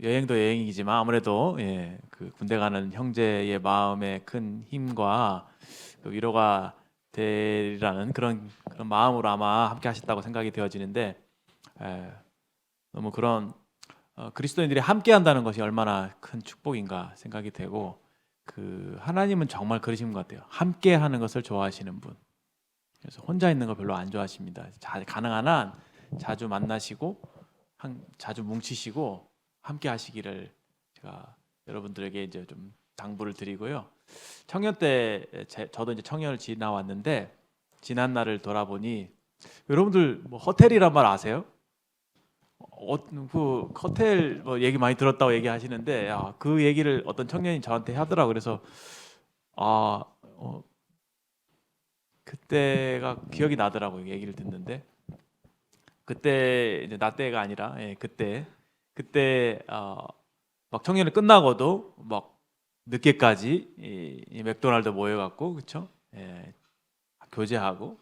여행도 여행이지만 아무래도 그 군대 가는 형제의 마음에 큰 힘과 그 위로가 되리라는 그런 마음으로 아마 함께 하셨다고 생각이 되어지는데 너무 그런 그리스도인들이 함께 한다는 것이 얼마나 큰 축복인가 생각이 되고 그 하나님은 정말 그러신 것 같아요. 함께 하는 것을 좋아하시는 분. 그래서 혼자 있는 거 별로 안 좋아하십니다. 가능한 한 자주 만나시고 자주 뭉치시고 함께 하시기를 제가 여러분들에게 이제 좀 당부를 드리고요. 청년 때 저도 이제 청년을 지나왔는데 지난 날을 돌아보니 여러분들 뭐 호텔이란 말 아세요? 그 호텔 뭐 얘기 많이 들었다고 얘기하시는데 그 얘기를 어떤 청년이 저한테 하더라고. 그래서 아 그때가 기억이 나더라고요. 얘기를 듣는데 그때 이제 나 때가 아니라 그때 막 청년회 끝나고도 막 늦게까지 이 맥도날드 모여갖고 그쵸? 교제하고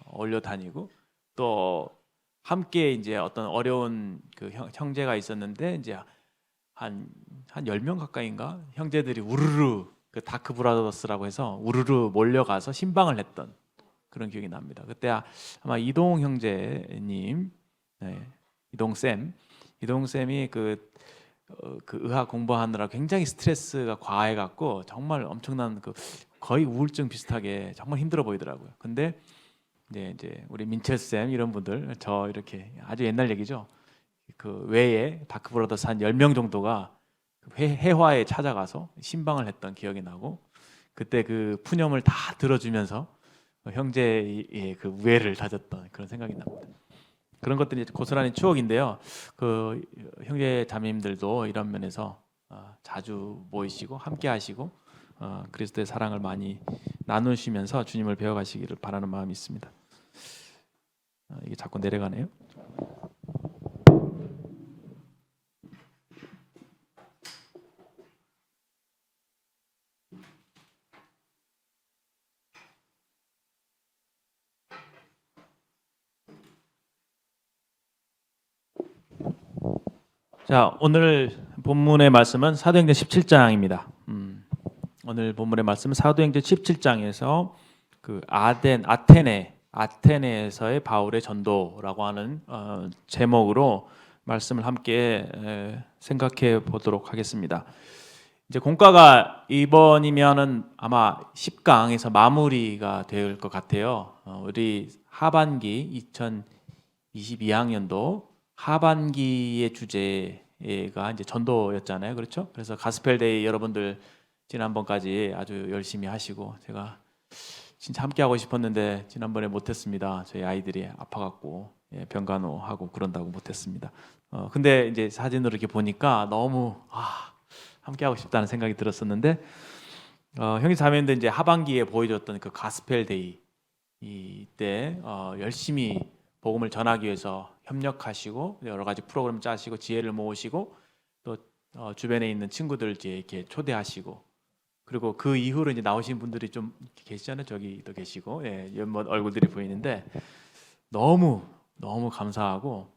어울려 다니고 또 함께 이제 어떤 어려운 그 형제가 있었는데 이제 한 10명 가까이인가 형제들이 우르르 그 다크 브라더스라고 해서 우르르 몰려가서 신방을 했던 그런 기억이 납니다. 그때 아마 이동 형제님, 이동 쌤이 그 의학 공부하느라 굉장히 스트레스가 과해갖고 정말 엄청난 그 거의 우울증 비슷하게 정말 힘들어 보이더라고요. 근데 이제 우리 민철 쌤 이런 분들 저 이렇게 아주 옛날 얘기죠. 그 외에 다크 브라더스 한 10명 정도가 회화에 찾아가서 신방을 했던 기억이 나고 그때 그 푸념을 다 들어주면서 형제의 그 우애를 다졌던 그런 생각이 납니다. 그런 것들이 고스란히 추억인데요. 그 형제 자매님들도 이런 면에서 자주 모이시고 함께 하시고 그리스도의 사랑을 많이 나누시면서 주님을 배워가시기를 바라는 마음이 있습니다. 이게 자꾸 내려가네요. 자, 오늘 본문의 말씀은 사도행전 17장입니다. 오늘 본문의 말씀은 사도행전 17장에서 그 아테네에서의 바울의 전도라고 하는 제목으로 말씀을 함께 생각해 보도록 하겠습니다. 이제 공과가 이번이면은 아마 10강에서 마무리가 될 것 같아요. 우리 하반기 2022학년도 하반기의 주제가 이제 전도였잖아요. 그렇죠? 그래서 가스펠데이 여러분들 지난번까지 아주 열심히 하시고 제가 진짜 함께 하고 싶었는데 지난번에 못했습니다. 저희 아이들이 아파갖고 병간호하고 그런다고 못했습니다. 근데 이제 사진으로 이렇게 보니까 너무 함께 하고 싶다는 생각이 들었었는데 형제 자매님들 이제 하반기에 보여줬던 그 가스펠데이 이때 열심히 복음을 전하기 위해서 협력하시고 여러 가지 프로그램 짜시고 지혜를 모으시고 또 주변에 있는 친구들 이렇게 초대하시고 그리고 그 이후로 이제 나오신 분들이 좀 계시잖아요. 저기도 계시고 연못 얼굴들이 보이는데 너무 감사하고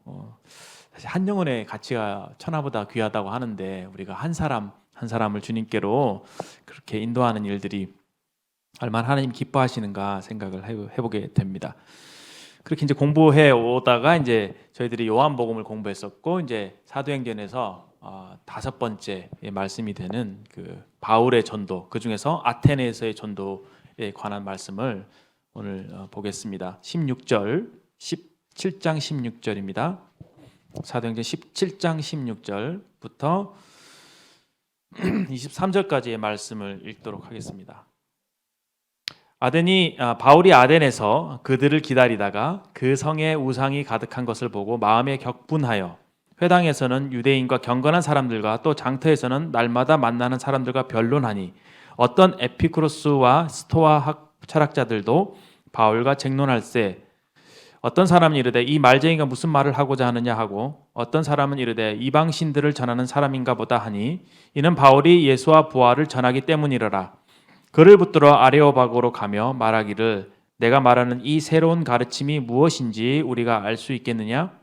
사실 한 영혼의 가치가 천하보다 귀하다고 하는데 우리가 한 사람을 주님께로 그렇게 인도하는 일들이 얼마나 하나님 기뻐하시는가 생각을 해보게 됩니다. 그렇게 이제 공부해 오다가 이제 저희들이 요한복음을 공부했었고 이제 사도행전에서 5번째 말씀이 되는 그 바울의 전도, 그 중에서 아테네에서의 전도에 관한 말씀을 오늘 보겠습니다. 17장 16절입니다. 사도행전 17장 16절부터 23절까지의 말씀을 읽도록 하겠습니다. 바울이 아덴에서 그들을 기다리다가 그 성에 우상이 가득한 것을 보고 마음에 격분하여 회당에서는 유대인과 경건한 사람들과 또 장터에서는 날마다 만나는 사람들과 변론하니 어떤 에피쿠로스와 스토아 철학자들도 바울과 쟁론할세 어떤 사람은 이르되 이 말쟁이가 무슨 말을 하고자 하느냐 하고 어떤 사람은 이르되 이방 신들을 전하는 사람인가 보다 하니 이는 바울이 예수와 부활을 전하기 때문이러라. 그를 붙들어 아레오바고로 가며 말하기를 내가 말하는 이 새로운 가르침이 무엇인지 우리가 알 수 있겠느냐?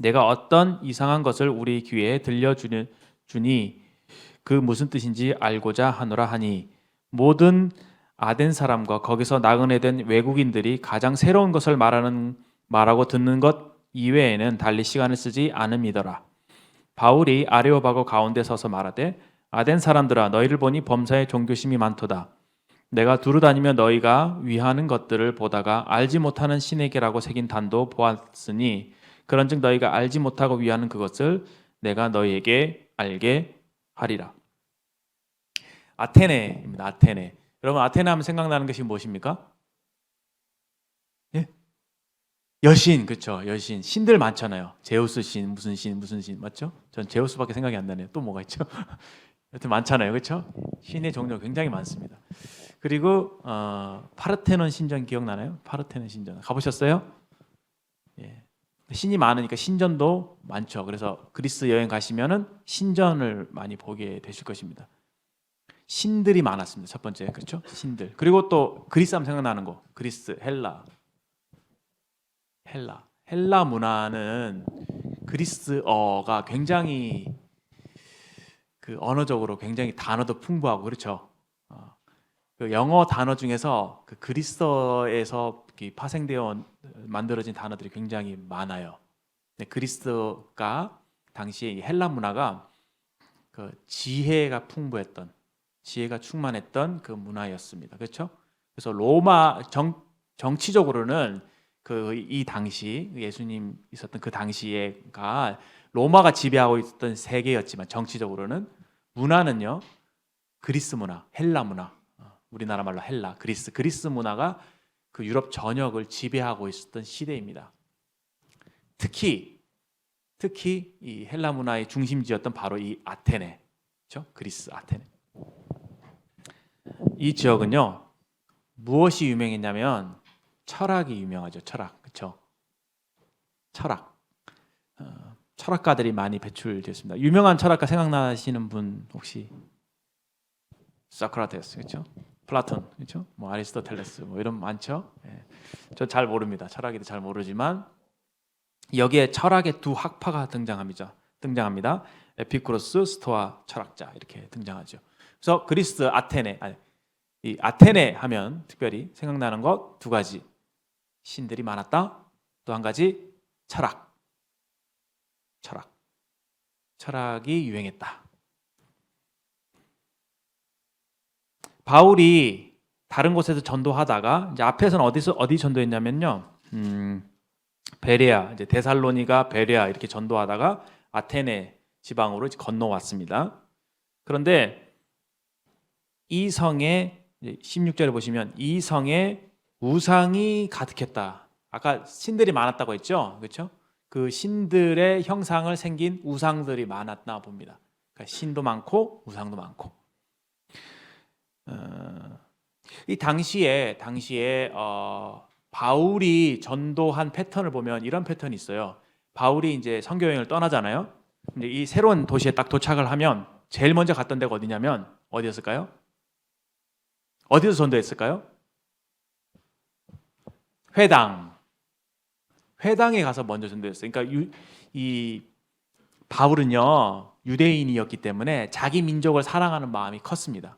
내가 어떤 이상한 것을 우리 귀에 들려주니 그 무슨 뜻인지 알고자 하노라 하니 모든 아덴 사람과 거기서 나그네 된 외국인들이 가장 새로운 것을 말하고 듣는 것 이외에는 달리 시간을 쓰지 않음이더라. 바울이 아레오바고 가운데 서서 말하되 아덴 사람들아 너희를 보니 범사에 종교심이 많도다. 내가 두루 다니며 너희가 위하는 것들을 보다가 알지 못하는 신에게라고 새긴 단도 보았으니 그런즉 너희가 알지 못하고 위하는 그것을 내가 너희에게 알게 하리라. 아테네입니다. 아테네. 여러분 아테네 하면 생각나는 것이 무엇입니까? 예? 여신, 그렇죠. 여신. 신들 많잖아요. 제우스 신, 무슨 신, 맞죠? 전 제우스밖에 생각이 안 나네요. 또 뭐가 있죠? 여튼 많잖아요, 그렇죠? 신의 종류가 굉장히 많습니다. 그리고 파르테논 신전 기억나나요? 파르테논 신전 가보셨어요? 예. 신이 많으니까 신전도 많죠. 그래서 그리스 여행 가시면은 신전을 많이 보게 되실 것입니다. 신들이 많았습니다. 첫 번째, 그렇죠? 신들. 그리고 또 그리스 하면 생각나는 거, 그리스, 헬라 문화는 그리스어가 굉장히 그 언어적으로 굉장히 단어도 풍부하고 그렇죠. 그 영어 단어 중에서 그 그리스어에서 파생되어 만들어진 단어들이 굉장히 많아요. 그리스가 당시에 이 헬라 문화가 그 지혜가 풍부했던, 지혜가 충만했던 그 문화였습니다. 그렇죠? 그래서 로마 정치적으로는 그 이 당시 예수님 있었던 그 당시에가 로마가 지배하고 있었던 세계였지만 정치적으로는 문화는요 그리스 문화, 헬라 문화, 우리나라 말로 헬라, 그리스 문화가 그 유럽 전역을 지배하고 있었던 시대입니다. 특히 이 헬라 문화의 중심지였던 바로 이 아테네, 그렇죠? 그리스 아테네. 이 지역은요 무엇이 유명했냐면 철학이 유명하죠. 철학, 그렇죠? 철학가들이 많이 배출되었습니다. 유명한 철학가 생각나시는 분 혹시? 소크라테스, 그렇죠? 플라톤, 그렇죠? 뭐 아리스토텔레스, 뭐 이런 많죠. 예. 저 잘 모릅니다. 철학에도 잘 모르지만 여기에 철학의 두 학파가 등장합니다. 에피쿠로스, 스토아 철학자 이렇게 등장하죠. 그래서 그리스 아테네, 이 아테네 하면 특별히 생각나는 것 두 가지. 신들이 많았다. 또 한 가지 철학이 유행했다. 바울이 다른 곳에서 전도하다가 이제 앞에서는 어디 전도했냐면요. 베레아, 이제 데살로니가, 베레아 이렇게 전도하다가 아테네 지방으로 건너왔습니다. 그런데 이 성에 16절에 보시면 이 성에 우상이 가득했다. 아까 신들이 많았다고 했죠, 그렇죠? 그 신들의 형상을 생긴 우상들이 많았나 봅니다. 그러니까 신도 많고 우상도 많고. 이 당시에 바울이 전도한 패턴을 보면 이런 패턴이 있어요. 바울이 이제 선교 여행을 떠나잖아요. 근데 이 새로운 도시에 딱 도착을 하면 제일 먼저 갔던 데가 어디냐면 어디였을까요? 어디서 전도했을까요? 회당에 가서 먼저 전도했어요. 그러니까 이 바울은요 유대인이었기 때문에 자기 민족을 사랑하는 마음이 컸습니다.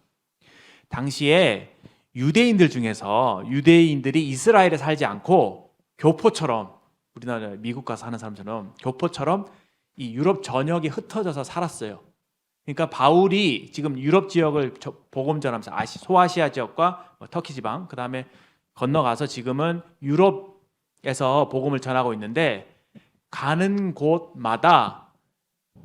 당시에 유대인들 중에서 유대인들이 이스라엘에 살지 않고 교포처럼 우리나라 미국 가서 사는 사람처럼 교포처럼 이 유럽 전역에 흩어져서 살았어요. 그러니까 바울이 지금 유럽 지역을 복음 전하면서 소아시아 지역과 터키 지방 그 다음에 건너가서 지금은 유럽에서 복음을 전하고 있는데 가는 곳마다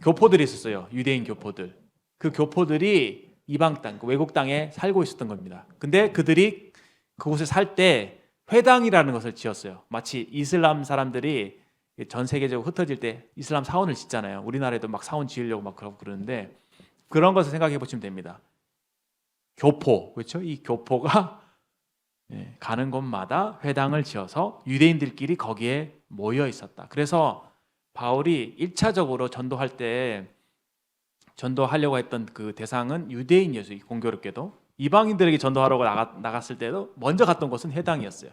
교포들이 있었어요. 유대인 교포들. 그 교포들이 이방 땅, 외국 땅에 살고 있었던 겁니다. 근데 그들이 그곳에 살 때 회당이라는 것을 지었어요. 마치 이슬람 사람들이 전 세계적으로 흩어질 때 이슬람 사원을 짓잖아요. 우리나라에도 막 사원 지으려고 막 그러는데 그런 것을 생각해 보시면 됩니다. 교포, 그렇죠? 이 교포가 가는 곳마다 회당을 지어서 유대인들끼리 거기에 모여 있었다. 그래서 바울이 1차적으로 전도하려고 했던 그 대상은 유대인이었어요. 공교롭게도 이방인들에게 전도하려고 나갔을 때도 먼저 갔던 곳은 회당이었어요.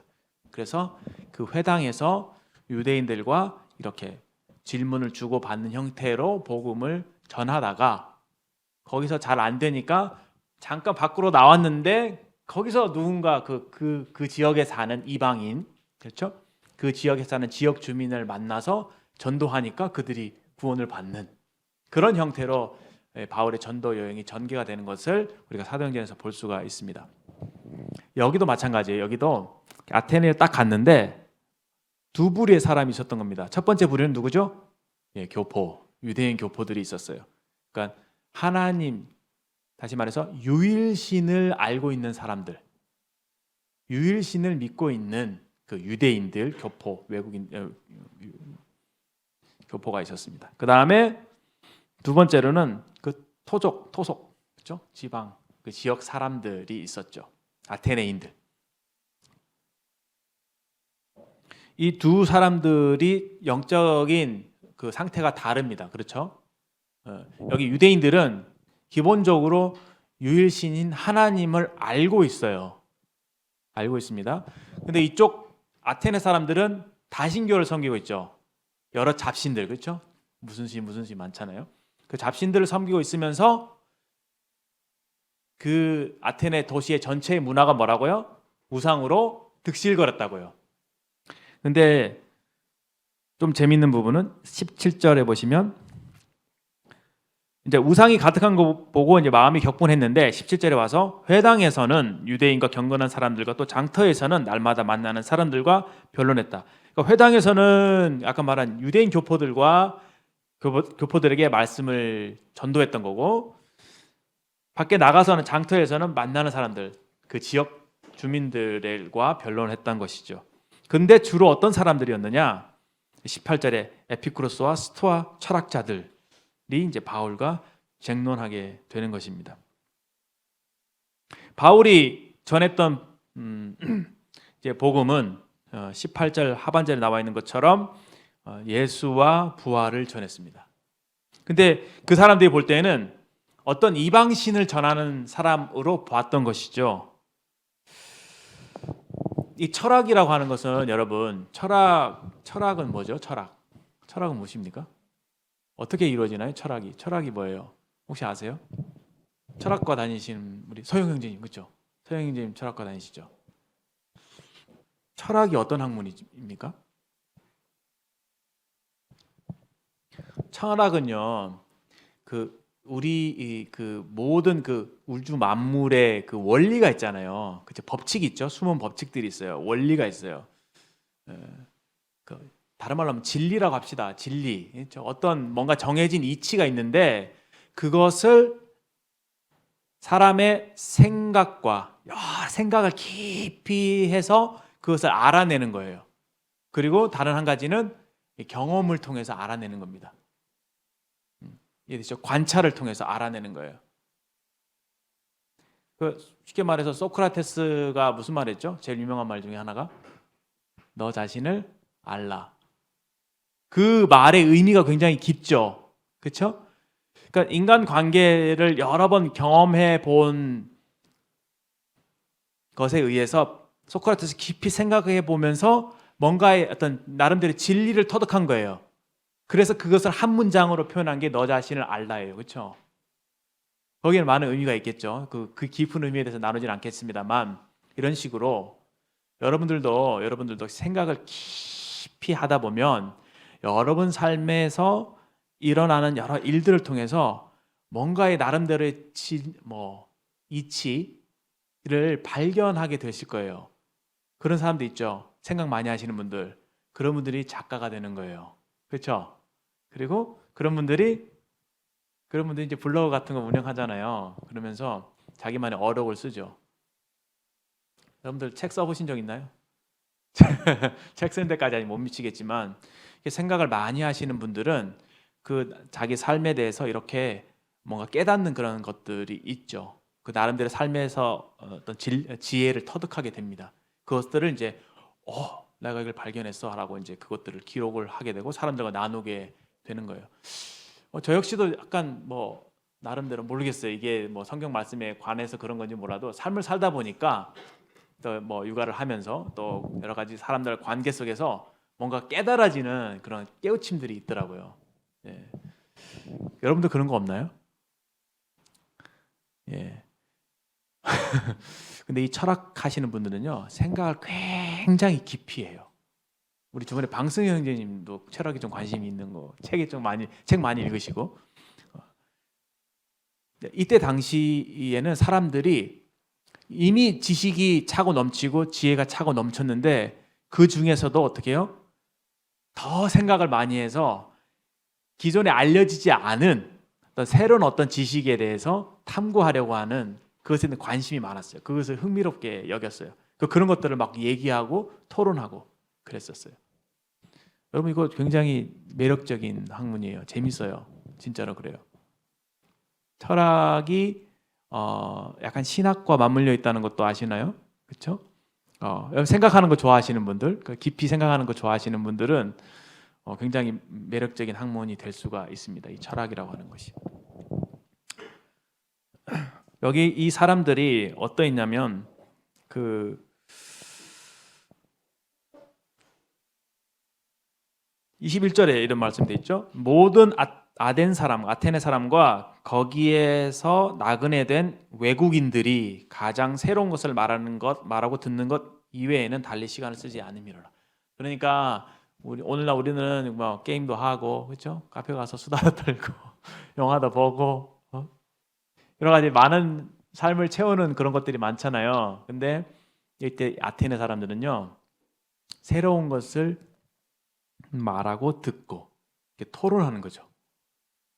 그래서 그 회당에서 유대인들과 이렇게 질문을 주고받는 형태로 복음을 전하다가 거기서 잘 안 되니까 잠깐 밖으로 나왔는데 거기서 누군가 그 지역에 사는 이방인, 그렇죠? 그 지역에 사는 지역 주민을 만나서 전도하니까 그들이 구원을 받는 그런 형태로 바울의 전도 여행이 전개가 되는 것을 우리가 사도행전에서 볼 수가 있습니다. 여기도 마찬가지예요. 여기도 아테네에 딱 갔는데 두 부류의 사람이 있었던 겁니다. 첫 번째 부류는 누구죠? 교포, 유대인 교포들이 있었어요. 그러니까 하나님, 다시 말해서 유일신을 알고 있는 사람들, 유일신을 믿고 있는 그 유대인들, 교포, 외국인 교포가 있었습니다. 그 다음에 두 번째로는 그 토속, 그렇죠? 지방, 그 지역 사람들이 있었죠. 아테네인들. 이 두 사람들이 영적인 그 상태가 다릅니다. 그렇죠? 여기 유대인들은 기본적으로 유일신인 하나님을 알고 있어요. 알고 있습니다. 근데 이쪽 아테네 사람들은 다신교를 섬기고 있죠. 여러 잡신들, 그렇죠? 무슨 신 많잖아요. 그 잡신들을 섬기고 있으면서 그 아테네 도시의 전체의 문화가 뭐라고요? 우상으로 득실거렸다고요. 근데 좀 재밌는 부분은 17절에 보시면 이제 우상이 가득한 거 보고 이제 마음이 격분했는데 17절에 와서 회당에서는 유대인과 경건한 사람들과 또 장터에서는 날마다 만나는 사람들과 변론했다. 그러니까 회당에서는 아까 말한 유대인 교포들과 교포들에게 말씀을 전도했던 거고, 밖에 나가서는 장터에서는 만나는 사람들, 그 지역 주민들과 변론했던 것이죠. 근데 주로 어떤 사람들이었느냐? 18절에 에피쿠로스와 스토아 철학자들이 이제 바울과 쟁론하게 되는 것입니다. 바울이 전했던 이제 복음은 18절 하반절에 나와 있는 것처럼 예수와 부활을 전했습니다. 근데 그 사람들이 볼 때는 어떤 이방신을 전하는 사람으로 봤던 것이죠. 이 철학이라고 하는 것은 여러분, 철학은 뭐죠? 철학은 무엇입니까? 어떻게 이루어지나요? 철학이 뭐예요? 혹시 아세요? 철학과 다니시는 우리 서영 형제님, 그렇죠? 서영 형제님 철학과 다니시죠? 철학이 어떤 학문입니까? 철학은요, 우리 그 모든 그 우주 만물의 그 원리가 있잖아요. 그죠? 법칙이 있죠. 숨은 법칙들이 있어요. 원리가 있어요. 다른 말로 하면 진리라고 합시다. 진리. 그렇죠? 어떤 뭔가 정해진 이치가 있는데 그것을 사람의 생각과 생각을 깊이 해서 그것을 알아내는 거예요. 그리고 다른 한 가지는 경험을 통해서 알아내는 겁니다. 이해되죠? 관찰을 통해서 알아내는 거예요. 쉽게 말해서 소크라테스가 무슨 말했죠? 제일 유명한 말 중에 하나가 너 자신을 알라. 그 말의 의미가 굉장히 깊죠. 그렇죠? 그러니까 인간 관계를 여러 번 경험해 본 것에 의해서 소크라테스 깊이 생각해 보면서 뭔가의 어떤 나름대로 진리를 터득한 거예요. 그래서 그것을 한 문장으로 표현한 게 너 자신을 알라예요. 그렇죠? 거기에는 많은 의미가 있겠죠. 그 깊은 의미에 대해서 나누진 않겠습니다만 이런 식으로 여러분들도 생각을 깊이 하다 보면 여러분 삶에서 일어나는 여러 일들을 통해서 뭔가의 나름대로의 이치를 발견하게 되실 거예요. 그런 사람도 있죠. 생각 많이 하시는 분들. 그런 분들이 작가가 되는 거예요. 그렇죠? 그리고 그런 분들이 이제 블로그 같은 거 운영하잖아요. 그러면서 자기만의 어록을 쓰죠. 여러분들 책 써보신 적 있나요? 책 쓰는 데까지 아직 못 미치겠지만 생각을 많이 하시는 분들은 그 자기 삶에 대해서 이렇게 뭔가 깨닫는 그런 것들이 있죠. 그 나름대로 삶에서 어떤 지혜를 터득하게 됩니다. 그것들을 이제 내가 이걸 발견했어라고 이제 그것들을 기록을 하게 되고 사람들과 나누게 되는 거예요. 저 역시도 약간 나름대로 모르겠어요. 이게 성경 말씀에 관해서 그런 건지 몰라도 삶을 살다 보니까 또 육아를 하면서 또 여러 가지 사람들 관계 속에서 뭔가 깨달아지는 그런 깨우침들이 있더라고요. 예. 여러분도 그런 거 없나요? 예. 근데 이 철학하시는 분들은요, 생각을 굉장히 깊이 해요. 우리 주변에 방승희 형제님도 철학에 좀 관심이 있는 거, 책 많이 읽으시고. 이때 당시에는 사람들이 이미 지식이 차고 넘치고 지혜가 차고 넘쳤는데 그 중에서도 어떻게 해요? 더 생각을 많이 해서 기존에 알려지지 않은 새로운 어떤 지식에 대해서 탐구하려고 하는 그것에 대한 관심이 많았어요. 그것을 흥미롭게 여겼어요. 그런 것들을 막 얘기하고 토론하고 그랬었어요. 여러분 이거 굉장히 매력적인 학문이에요. 재밌어요. 진짜로 그래요. 철학이 약간 신학과 맞물려 있다는 것도 아시나요? 그렇죠? 여러분 생각하는 거 좋아하시는 분들, 깊이 생각하는 거 좋아하시는 분들은 굉장히 매력적인 학문이 될 수가 있습니다. 이 철학이라고 하는 것이. 여기 이 사람들이 어떠했냐면 그 21절에 이런 말씀돼 있죠. 모든 아테네 사람과 거기에서 나그네 된 외국인들이 가장 새로운 것을 말하고 듣는 것 이외에는 달리 시간을 쓰지 않음이로라. 그러니까 오늘날 우리는 뭐 게임도 하고 그렇죠? 카페 가서 수다도 떨고 영화도 보고 여러 가지 많은 삶을 채우는 그런 것들이 많잖아요. 근데 이때 아테네 사람들은요, 새로운 것을 말하고 듣고 토론하는 거죠.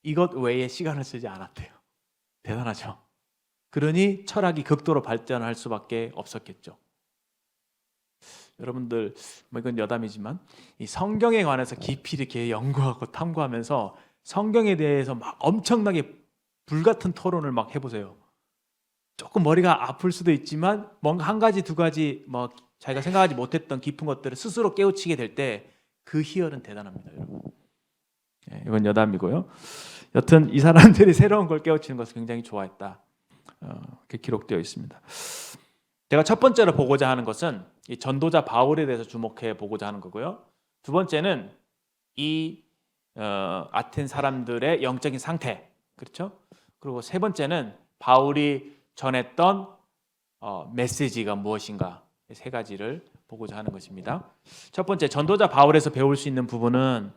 이것 외에 시간을 쓰지 않았대요. 대단하죠. 그러니 철학이 극도로 발전할 수밖에 없었겠죠. 여러분들 뭐 이건 여담이지만 이 성경에 관해서 깊이 이렇게 연구하고 탐구하면서 성경에 대해서 막 엄청나게 불같은 토론을 막 해보세요. 조금 머리가 아플 수도 있지만 뭔가 한 가지 두 가지 뭐 자기가 생각하지 못했던 깊은 것들을 스스로 깨우치게 될 때 그 희열은 대단합니다, 여러분. 예, 이건 여담이고요. 여튼 이 사람들이 새로운 걸 깨우치는 것을 굉장히 좋아했다. 이렇게 기록되어 있습니다. 제가 첫 번째로 보고자 하는 것은 이 전도자 바울에 대해서 주목해 보고자 하는 거고요. 두 번째는 이 아텐 사람들의 영적인 상태, 그렇죠? 그리고 세 번째는 바울이 전했던 메시지가 무엇인가, 세 가지를 보고자 하는 것입니다. 첫 번째, 전도자 바울에서 배울 수 있는 부분은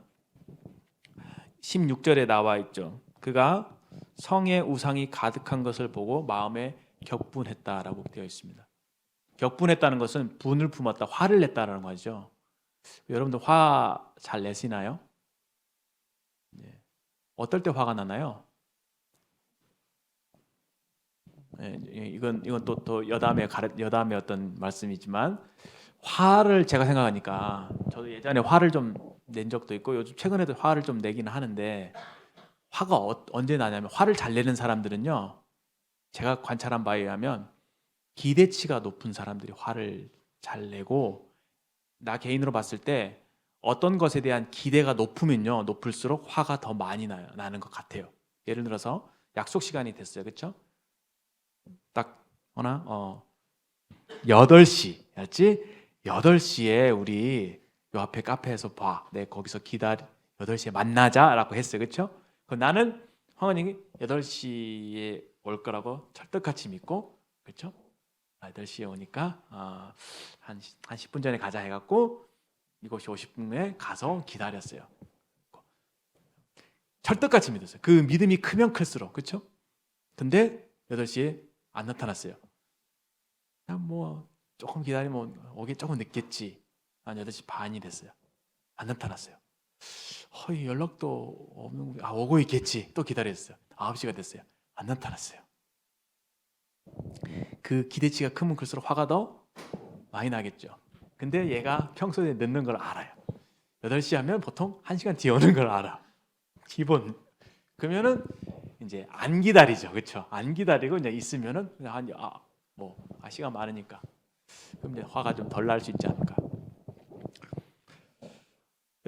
16절에 나와 있죠. 그가 성의 우상이 가득한 것을 보고 마음에 격분했다라고 되어 있습니다. 격분했다는 것은 분을 품었다, 화를 냈다라는 거죠. 여러분들 화 잘 내시나요? 어떨 때 화가 나나요? 이건 또 여담의 어떤 말씀이지만 화를 제가 생각하니까 저도 예전에 화를 좀 낸 적도 있고 요즘 최근에도 화를 좀 내기는 하는데 화가 언제 나냐면 화를 잘 내는 사람들은요, 제가 관찰한 바에 의하면 기대치가 높은 사람들이 화를 잘 내고, 나 개인으로 봤을 때 어떤 것에 대한 기대가 높으면요, 높을수록 화가 더 많이 나는 것 같아요. 예를 들어서 약속 시간이 됐어요, 그렇죠? 딱 8시였지? 8시에 우리 요 앞에 카페에서 봐. 내 거기서 기다려. 8시에 만나자라고 했어요. 그렇죠? 나는 황원님이 8시에 올 거라고 철떡같이 믿고, 그렇죠? 8시에 오니까 한 10분 전에 가자 해갖고 7시 50분에 가서 기다렸어요. 철떡같이 믿었어요. 그 믿음이 크면 클수록, 그렇죠? 근데 8시에 안 나타났어요. 그냥 뭐 조금 기다리면 오기 조금 늦겠지. 한 8시 반이 됐어요. 안 나타났어요. 연락도 없는 거, 오고 있겠지. 또 기다렸어요. 9시가 됐어요. 안 나타났어요. 그 기대치가 크면 클수록 화가 더 많이 나겠죠. 근데 얘가 평소에 늦는 걸 알아요. 8시 하면 보통 1시간 뒤에 오는 걸 알아. 기본. 그러면은 이제 안 기다리죠. 그렇죠? 안 기다리고 이제 있으면은 시간 많으니까. 그럼 이제 화가 좀 덜 날 수 있지 않을까.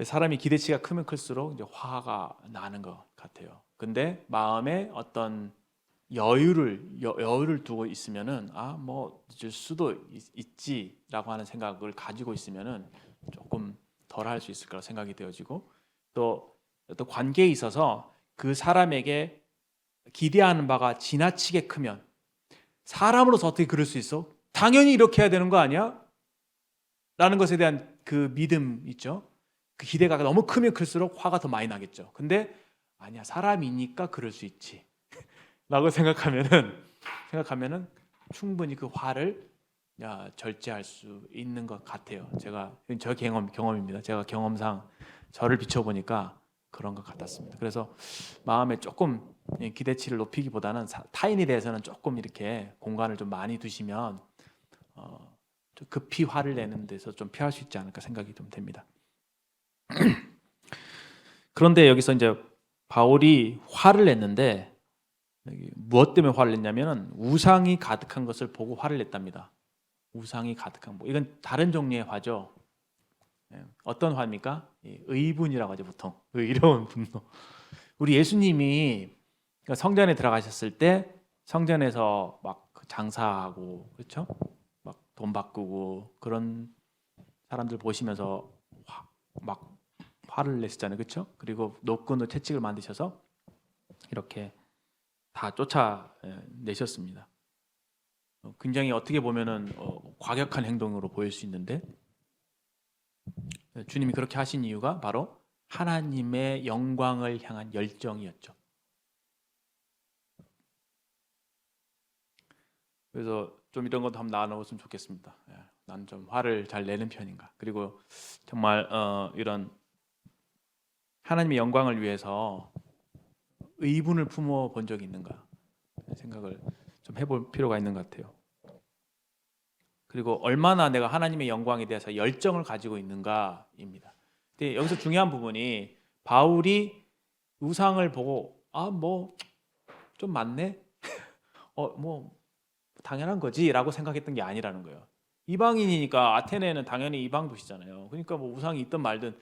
사람이 기대치가 크면 클수록 이제 화가 나는 것 같아요. 근데 마음에 어떤 여유를 두고 있으면은 줄 수도 있지라고 하는 생각을 가지고 있으면은 조금 덜 할 수 있을 거라 생각이 되어지고, 또 어떤 관계에 있어서 그 사람에게 기대하는 바가 지나치게 크면 사람으로서 어떻게 그럴 수 있어? 당연히 이렇게 해야 되는 거 아니야? 라는 것에 대한 그 믿음 있죠. 그 기대가 너무 크면 클수록 화가 더 많이 나겠죠. 근데 아니야, 사람이니까 그럴 수 있지 라고 생각하면은 충분히 그 화를 절제할 수 있는 것 같아요. 저 경험입니다. 제가 경험상 저를 비춰보니까 그런 것 같았습니다. 그래서 마음에 조금 기대치를 높이기보다는 타인에 대해서는 조금 이렇게 공간을 좀 많이 두시면 좀 급히 화를 내는 데서 좀 피할 수 있지 않을까 생각이 좀 됩니다. 그런데 여기서 이제 바울이 화를 냈는데 무엇 때문에 화를 냈냐면은 우상이 가득한 것을 보고 화를 냈답니다. 우상이 가득한 이건 다른 종류의 화죠. 어떤 화입니까? 의분이라고 하죠. 보통 의로운 분노. 우리 예수님이 성전에 들어가셨을 때 성전에서 막 장사하고, 그렇죠? 막 돈 바꾸고 그런 사람들 보시면서 막 화를 내셨잖아요, 그렇죠? 그리고 노끈으로 채찍을 만드셔서 이렇게 다 쫓아내셨습니다. 굉장히 어떻게 보면은 과격한 행동으로 보일 수 있는데, 주님이 그렇게 하신 이유가 바로 하나님의 영광을 향한 열정이었죠. 그래서 좀 이런 것도 한번 나눠봤으면 좋겠습니다. 난 좀 화를 잘 내는 편인가? 그리고 정말 이런 하나님의 영광을 위해서 의분을 품어 본 적이 있는가 생각을 좀 해볼 필요가 있는 것 같아요. 그리고 얼마나 내가 하나님의 영광에 대해서 열정을 가지고 있는가입니다. 근데 여기서 중요한 부분이 바울이 우상을 보고 뭐 좀 많네, 뭐 당연한 거지라고 생각했던 게 아니라는 거예요. 이방인이니까 아테네는 당연히 이방 도시잖아요. 그러니까 뭐 우상이 있든 말든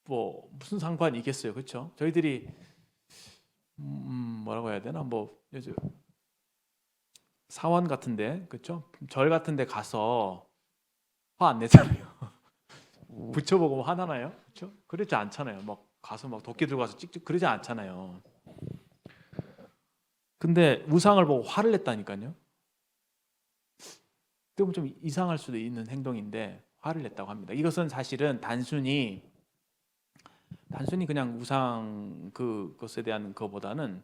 뭐 무슨 상관이 있겠어요, 그렇죠? 저희들이 뭐라고 해야 되나, 뭐 사원 같은데, 그렇죠? 절 같은데 가서 화 안 내잖아요. 붙여보고 뭐 화나나요? 그렇죠? 그러지 않잖아요. 막 가서 막 도끼 들고 가서 찍찍 그러지 않잖아요. 근데 우상을 보고 화를 냈다니까요. 좀 이상할 수도 있는 행동인데 화를 냈다고 합니다. 이것은 사실은 단순히 그냥 우상 그것에 대한 것보다는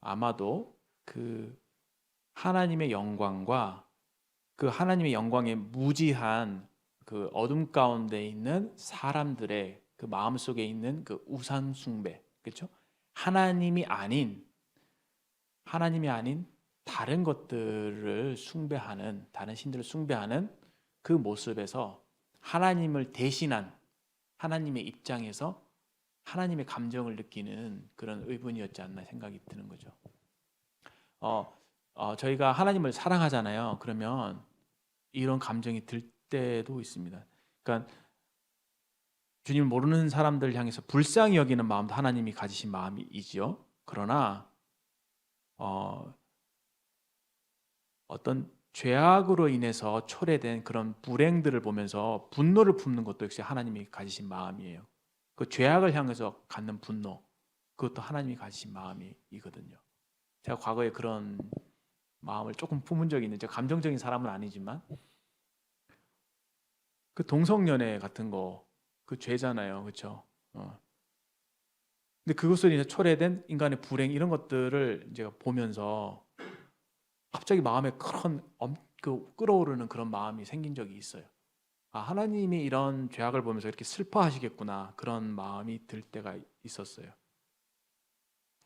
아마도 그 하나님의 영광과 그 하나님의 영광의 무지한 그 어둠 가운데 있는 사람들의 그 마음 속에 있는 그 우상 숭배, 그렇죠? 하나님이 아닌 다른 것들을 숭배하는, 다른 신들을 숭배하는 그 모습에서 하나님을 대신한 하나님의 입장에서 하나님의 감정을 느끼는 그런 의분이었지 않나 생각이 드는 거죠. 저희가 하나님을 사랑하잖아요. 그러면 이런 감정이 들 때도 있습니다. 그러니까 주님을 모르는 사람들 향해서 불쌍히 여기는 마음도 하나님이 가지신 마음이지요. 그러나 어떤 죄악으로 인해서 초래된 그런 불행들을 보면서 분노를 품는 것도 역시 하나님이 가지신 마음이에요. 그 죄악을 향해서 갖는 분노, 그것도 하나님이 가지신 마음이거든요. 제가 과거에 그런 마음을 조금 품은 적이 있는데, 감정적인 사람은 아니지만 그 동성연애 같은 거 그 죄잖아요, 그렇죠? 근데 그것으로 인해 초래된 인간의 불행, 이런 것들을 이제 보면서 갑자기 마음에 끌어오르는 그런 마음이 생긴 적이 있어요. 하나님이 이런 죄악을 보면서 이렇게 슬퍼하시겠구나, 그런 마음이 들 때가 있었어요.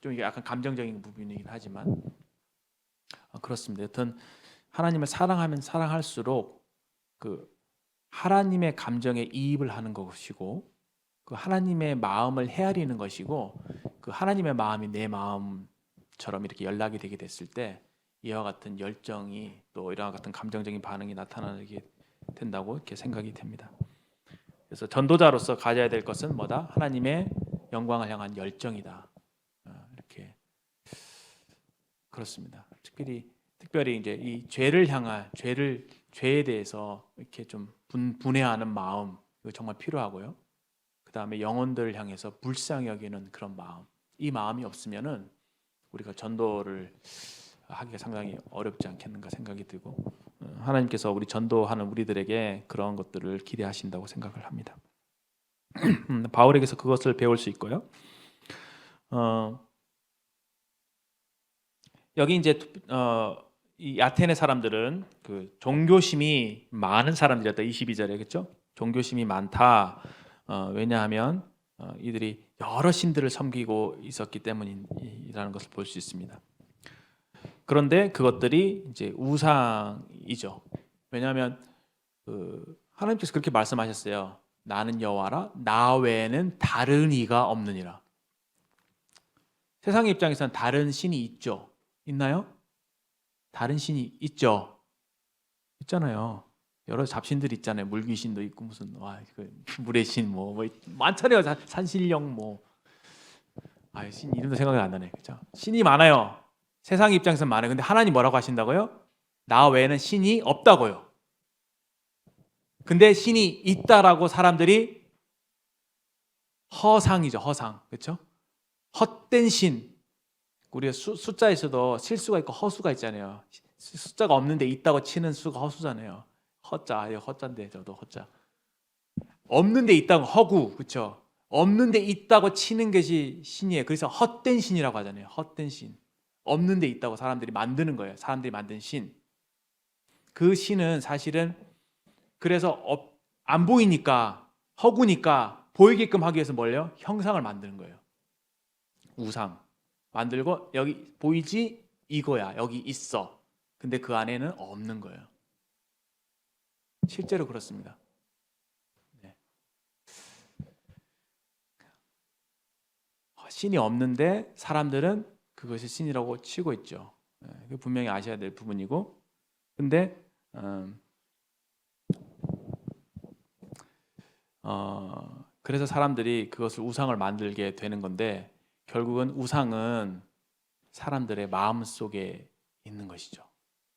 좀 이게 약간 감정적인 부분이긴 하지만 그렇습니다. 여튼 하나님을 사랑하면 사랑할수록 그 하나님의 감정에 이입을 하는 것이고, 그 하나님의 마음을 헤아리는 것이고, 그 하나님의 마음이 내 마음처럼 이렇게 연락이 되게 됐을 때 이와 같은 열정이, 또 이와 같은 감정적인 반응이 나타나게 된다고 이렇게 생각이 됩니다. 그래서 전도자로서 가져야 될 것은 뭐다? 하나님의 영광을 향한 열정이다. 이렇게 그렇습니다. 특별히 이제 이 죄에 대해서 이렇게 좀 분해하는 마음, 이거 정말 필요하고요. 그 다음에 영혼들을 향해서 불쌍히 여기는 그런 마음, 이 마음이 없으면은 우리가 전도를 하기가 상당히 어렵지 않겠는가 생각이 들고, 하나님께서 우리 전도하는 우리들에게 그런 것들을 기대하신다고 생각을 합니다. 바울에게서 그것을 배울 수 있고요. 여기 이제 이 아테네 사람들은 그 종교심이 많은 사람들이었다. 22절에 그렇죠? 종교심이 많다. 왜냐하면 이들이 여러 신들을 섬기고 있었기 때문이라는 것을 볼 수 있습니다. 그런데 그것들이 이제 우상이죠. 왜냐하면 하나님께서 그렇게 말씀하셨어요. 나는 여호와라, 나 외에는 다른 이가 없느니라. 세상의 입장에서는 다른 신이 있죠. 있나요? 다른 신이 있죠. 있잖아요. 여러 잡신들이 있잖아요. 물귀신도 있고 무슨 물의 신 뭐 많잖아요. 산신령 뭐. 신 이름도 생각이 안 나네. 그죠? 신이 많아요. 세상 입장에서는 많아요. 근데 하나님 뭐라고 하신다고요? 나 외에는 신이 없다고요. 근데 신이 있다라고 사람들이 허상이죠. 허상. 그렇죠? 헛된 신. 우리가 숫자에서도 실수가 있고 허수가 있잖아요. 숫자가 없는데 있다고 치는 수가 허수잖아요. 허자인데 저도 허자. 없는데 있다고 허구, 그렇죠? 없는데 있다고 치는 것이 신이에요. 그래서 헛된 신이라고 하잖아요. 헛된 신. 없는데 있다고 사람들이 만드는 거예요. 사람들이 만든 신. 그 신은 사실은 그래서 안 보이니까 허구니까 보이게끔 하기 위해서 뭘요? 형상을 만드는 거예요. 우상 만들고 여기 보이지? 이거야. 여기 있어. 근데 그 안에는 없는 거예요. 실제로 그렇습니다. 네. 신이 없는데 사람들은 그것이 신이라고 치고 있죠. 네. 분명히 아셔야 될 부분이고, 근데 그래서 사람들이 그것을 우상을 만들게 되는 건데, 결국은 우상은 사람들의 마음 속에 있는 것이죠.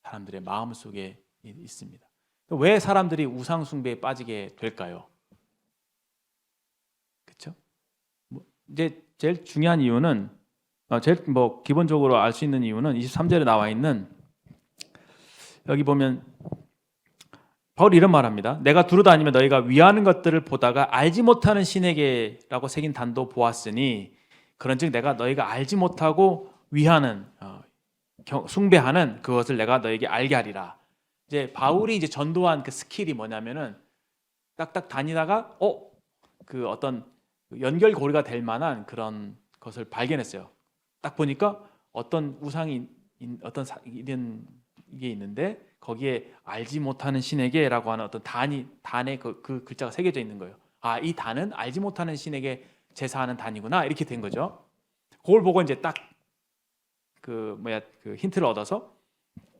사람들의 마음 속에 있습니다. 왜 사람들이 우상 숭배에 빠지게 될까요? 그렇죠? 이제 제일 중요한 이유는 제일 기본적으로 알 수 있는 이유는 23절에 나와 있는, 여기 보면 바울이 이런 말합니다. 내가 두루다니며 너희가 위하는 것들을 보다가 알지 못하는 신에게라고 새긴 단도 보았으니 그런즉 내가 너희가 알지 못하고 위하는 숭배하는 그것을 내가 너에게 알게 하리라. 이제 바울이 이제 전도한 그 스킬이 뭐냐면은 딱딱 다니다가 그 어떤 연결고리가 될 만한 그런 것을 발견했어요. 딱 보니까 어떤 우상이 이런 게 있는데 거기에 알지 못하는 신에게라고 하는 어떤 단에 그 글자가 새겨져 있는 거예요. 이 단은 알지 못하는 신에게 제사하는 단이구나, 이렇게 된 거죠. 그걸 보고 이제 딱 그 힌트를 얻어서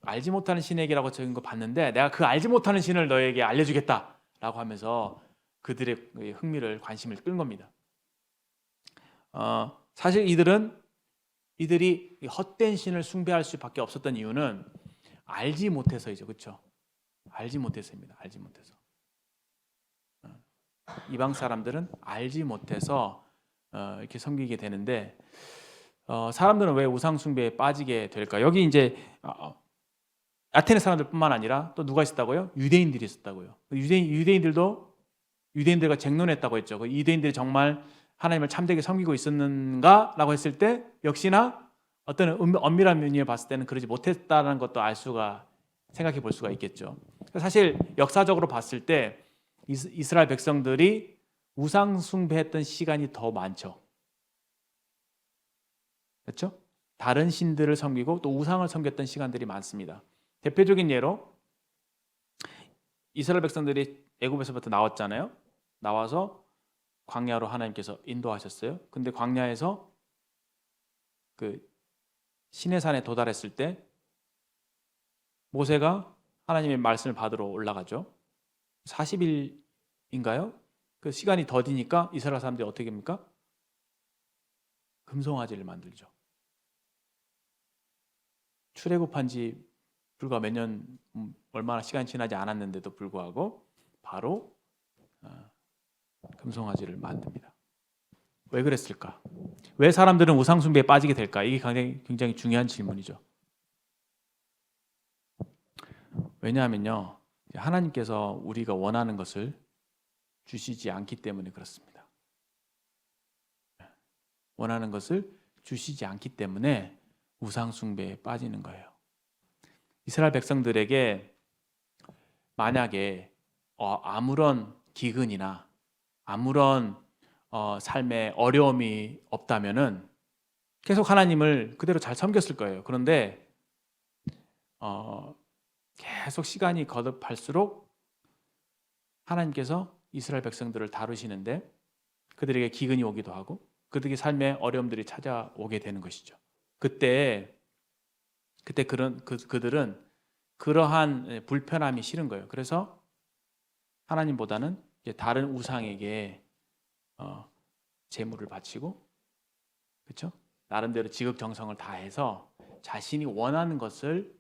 알지 못하는 신에게라고 적은 거 봤는데 내가 그 알지 못하는 신을 너에게 알려주겠다라고 하면서 그들의 흥미를, 관심을 끈 겁니다. 사실 이들이 헛된 신을 숭배할 수밖에 없었던 이유는 알지 못해서이죠, 그렇죠? 알지 못해서입니다. 알지 못해서. 이방 사람들은 알지 못해서 이렇게 섬기게 되는데, 사람들은 왜 우상 숭배에 빠지게 될까? 여기 이제 아테네 사람들뿐만 아니라 또 누가 있었다고요? 유대인들이 있었다고요. 유대인들과 쟁론했다고 했죠. 그 유대인들이 정말 하나님을 참되게 섬기고 있었는가라고 했을 때 역시나 어떤 엄밀한 면에 봤을 때는 그러지 못했다는 것도 생각해 볼 수가 있겠죠. 사실 역사적으로 봤을 때 이스라엘 백성들이 우상 숭배했던 시간이 더 많죠. 그렇죠? 다른 신들을 섬기고 또 우상을 섬겼던 시간들이 많습니다. 대표적인 예로 이스라엘 백성들이 애굽에서부터 나왔잖아요. 나와서 광야로 하나님께서 인도하셨어요. 근데 광야에서 그 시내산에 도달했을 때 모세가 하나님의 말씀을 받으러 올라가죠. 40일인가요? 그 시간이 더디니까 이스라엘 사람들이 어떻게 합니까? 금송아지를 만들죠. 출애굽한 지 불과 몇 년, 얼마나 시간이 지나지 않았는데도 불구하고 바로 금송아지를 만듭니다. 왜 그랬을까? 왜 사람들은 우상 숭배에 빠지게 될까? 이게 굉장히 중요한 질문이죠. 왜냐하면요, 하나님께서 우리가 원하는 것을 주시지 않기 때문에 그렇습니다. 원하는 것을 주시지 않기 때문에 우상 숭배에 빠지는 거예요. 이스라엘 백성들에게 만약에 아무런 기근이나 아무런 삶에 어려움이 없다면은 계속 하나님을 그대로 잘 섬겼을 거예요. 그런데 계속 시간이 거듭할수록 하나님께서 이스라엘 백성들을 다루시는데 그들에게 기근이 오기도 하고 그들의 삶에 어려움들이 찾아오게 되는 것이죠. 그때 그들은 그러한 불편함이 싫은 거예요. 그래서 하나님보다는 다른 우상에게 제물을 바치고, 그렇죠? 나름대로 지극정성을 다해서 자신이 원하는 것을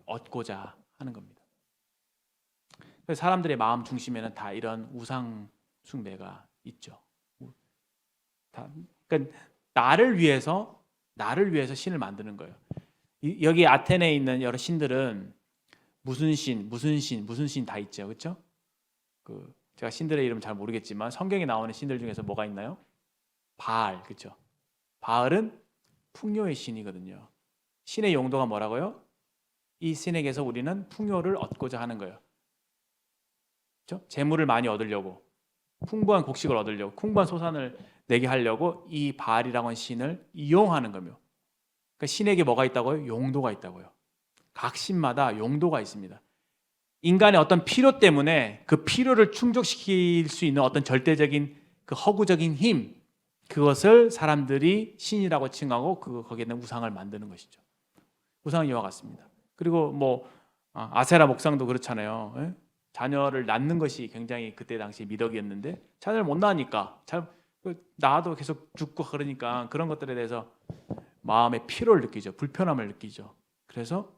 얻고자 하는 겁니다. 그래서 사람들의 마음 중심에는 다 이런 우상 숭배가 있죠. 그러니까 나를 위해서 신을 만드는 거예요. 여기 아테네에 있는 여러 신들은 무슨 신 다 있죠, 그렇죠? 제가 신들의 이름 잘 모르겠지만 성경에 나오는 신들 중에서 뭐가 있나요? 바알, 그렇죠? 바알은 풍요의 신이거든요. 신의 용도가 뭐라고요? 이 신에게서 우리는 풍요를 얻고자 하는 거예요. 그렇죠? 재물을 많이 얻으려고, 풍부한 곡식을 얻으려고, 풍부한 소산을 내게 하려고 이 바알이라고 하는 신을 이용하는 거며, 그러니까 신에게 뭐가 있다고요? 용도가 있다고요. 각 신마다 용도가 있습니다. 인간의 어떤 필요 때문에 그 필요를 충족시킬 수 있는 어떤 절대적인 그 허구적인 힘, 그것을 사람들이 신이라고 칭하고 거기에 있는 우상을 만드는 것이죠. 우상은 이와 같습니다. 그리고 아세라 목상도 그렇잖아요. 예? 자녀를 낳는 것이 굉장히 그때 당시 미덕이었는데 자녀를 못 낳으니까 낳아도 계속 죽고 그러니까 그런 것들에 대해서 마음의 피로를 느끼죠. 불편함을 느끼죠. 그래서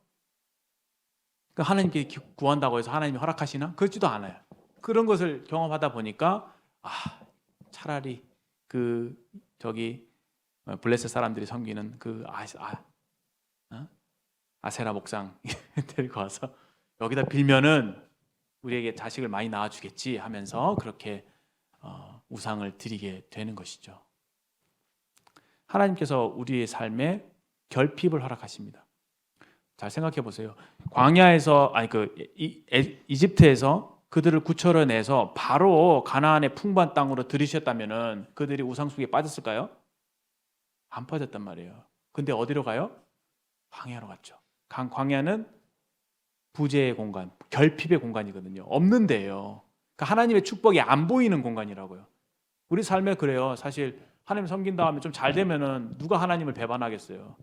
하나님께 구한다고 해서 하나님이 허락하시나? 그렇지도 않아요. 그런 것을 경험하다 보니까 차라리 블레셋 사람들이 섬기는 아세라 목상 데리고 와서 여기다 빌면은 우리에게 자식을 많이 낳아주겠지 하면서 그렇게 우상을 드리게 되는 것이죠. 하나님께서 우리의 삶에 결핍을 허락하십니다. 잘 생각해 보세요. 광야에서 이집트에서 그들을 구출해내서 바로 가나안의 풍부한 땅으로 들이셨다면은 그들이 우상 숭배에 빠졌을까요? 안 빠졌단 말이에요. 근데 어디로 가요? 광야로 갔죠. 광야는 부재의 공간, 결핍의 공간이거든요. 없는 데예요. 그러니까 하나님의 축복이 안 보이는 공간이라고요. 우리 삶에 그래요. 사실 하나님 섬긴 다음에 좀 잘 되면은 누가 하나님을 배반하겠어요.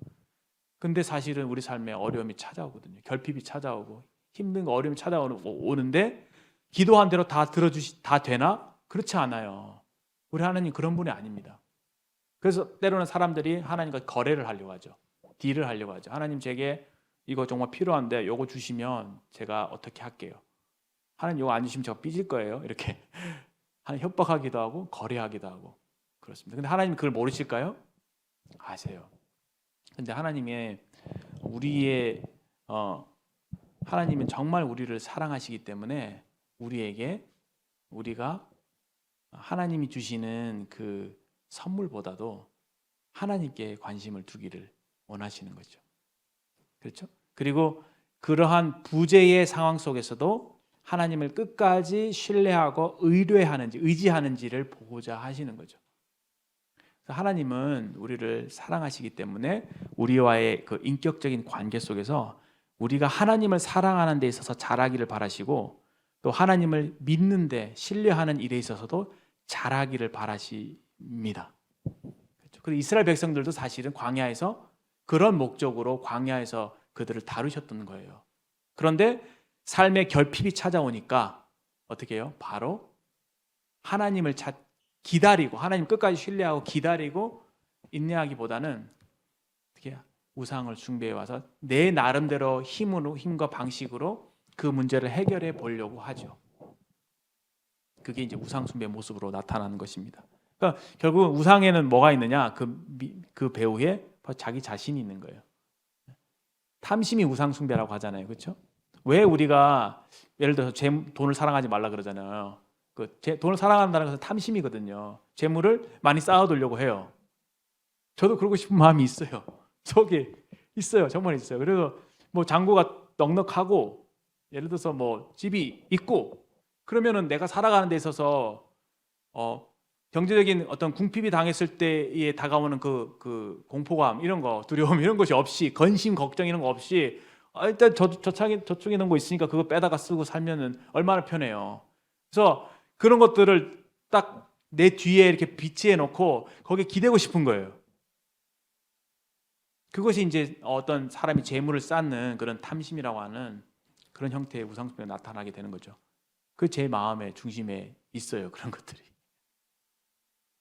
근데 사실은 우리 삶에 어려움이 찾아오거든요. 결핍이 찾아오고 힘든 거 어려움이 찾아오는데 기도한 대로 다 되나? 그렇지 않아요. 우리 하나님 그런 분이 아닙니다. 그래서 때로는 사람들이 하나님과 거래를 하려고 하죠. 딜을 하려고 하죠. 하나님 제게 이거 정말 필요한데 이거 주시면 제가 어떻게 할게요. 하나님 이거 안 주시면 제가 삐질 거예요. 이렇게 하나님 협박하기도 하고 거래하기도 하고 그렇습니다. 근데 하나님 그걸 모르실까요? 아세요. 근데 하나님은 정말 우리를 사랑하시기 때문에 우리가 하나님이 주시는 그 선물보다도 하나님께 관심을 두기를 원하시는 거죠. 그렇죠? 그리고 그러한 부재의 상황 속에서도 하나님을 끝까지 신뢰하고 의지하는지를 보고자 하시는 거죠. 하나님은 우리를 사랑하시기 때문에 우리와의 그 인격적인 관계 속에서 우리가 하나님을 사랑하는 데 있어서 잘하기를 바라시고 또 하나님을 믿는 데 신뢰하는 일에 있어서도 잘하기를 바라십니다. 그렇죠? 그리고 이스라엘 백성들도 사실은 광야에서 그런 목적으로 광야에서 그들을 다루셨던 거예요. 그런데 삶의 결핍이 찾아오니까 어떻게 해요? 바로 하나님을 기다리고 하나님 끝까지 신뢰하고 기다리고 인내하기보다는 어떻게 우상을 숭배해 와서 내 나름대로 힘과 방식으로 그 문제를 해결해 보려고 하죠. 그게 이제 우상 숭배 모습으로 나타나는 것입니다. 그러니까 결국은 우상에는 뭐가 있느냐? 그 배후에 자기 자신이 있는 거예요. 탐심이 우상 숭배라고 하잖아요, 그렇죠? 왜 우리가 예를 들어서 돈을 사랑하지 말라 그러잖아요. 돈을 사랑한다는 것은 탐심이거든요. 재물을 많이 쌓아두려고 해요. 저도 그러고 싶은 마음이 있어요. 속에 있어요, 정말 있어요. 그래서 뭐 잔고가 넉넉하고 예를 들어서 뭐 집이 있고 그러면은 내가 살아가는 데 있어서 경제적인 어떤 궁핍이 당했을 때에 다가오는 그 공포감 이런 거 두려움 이런 것이 없이 근심 걱정 이런 거 없이 일단 저쪽에 있는 거 있으니까 그거 빼다가 쓰고 살면은 얼마나 편해요. 그래서 그런 것들을 딱 내 뒤에 이렇게 비치해 놓고 거기에 기대고 싶은 거예요. 그것이 이제 어떤 사람이 재물을 쌓는 그런 탐심이라고 하는 그런 형태의 우상숭배가 나타나게 되는 거죠. 그 제 마음의 중심에 있어요, 그런 것들이.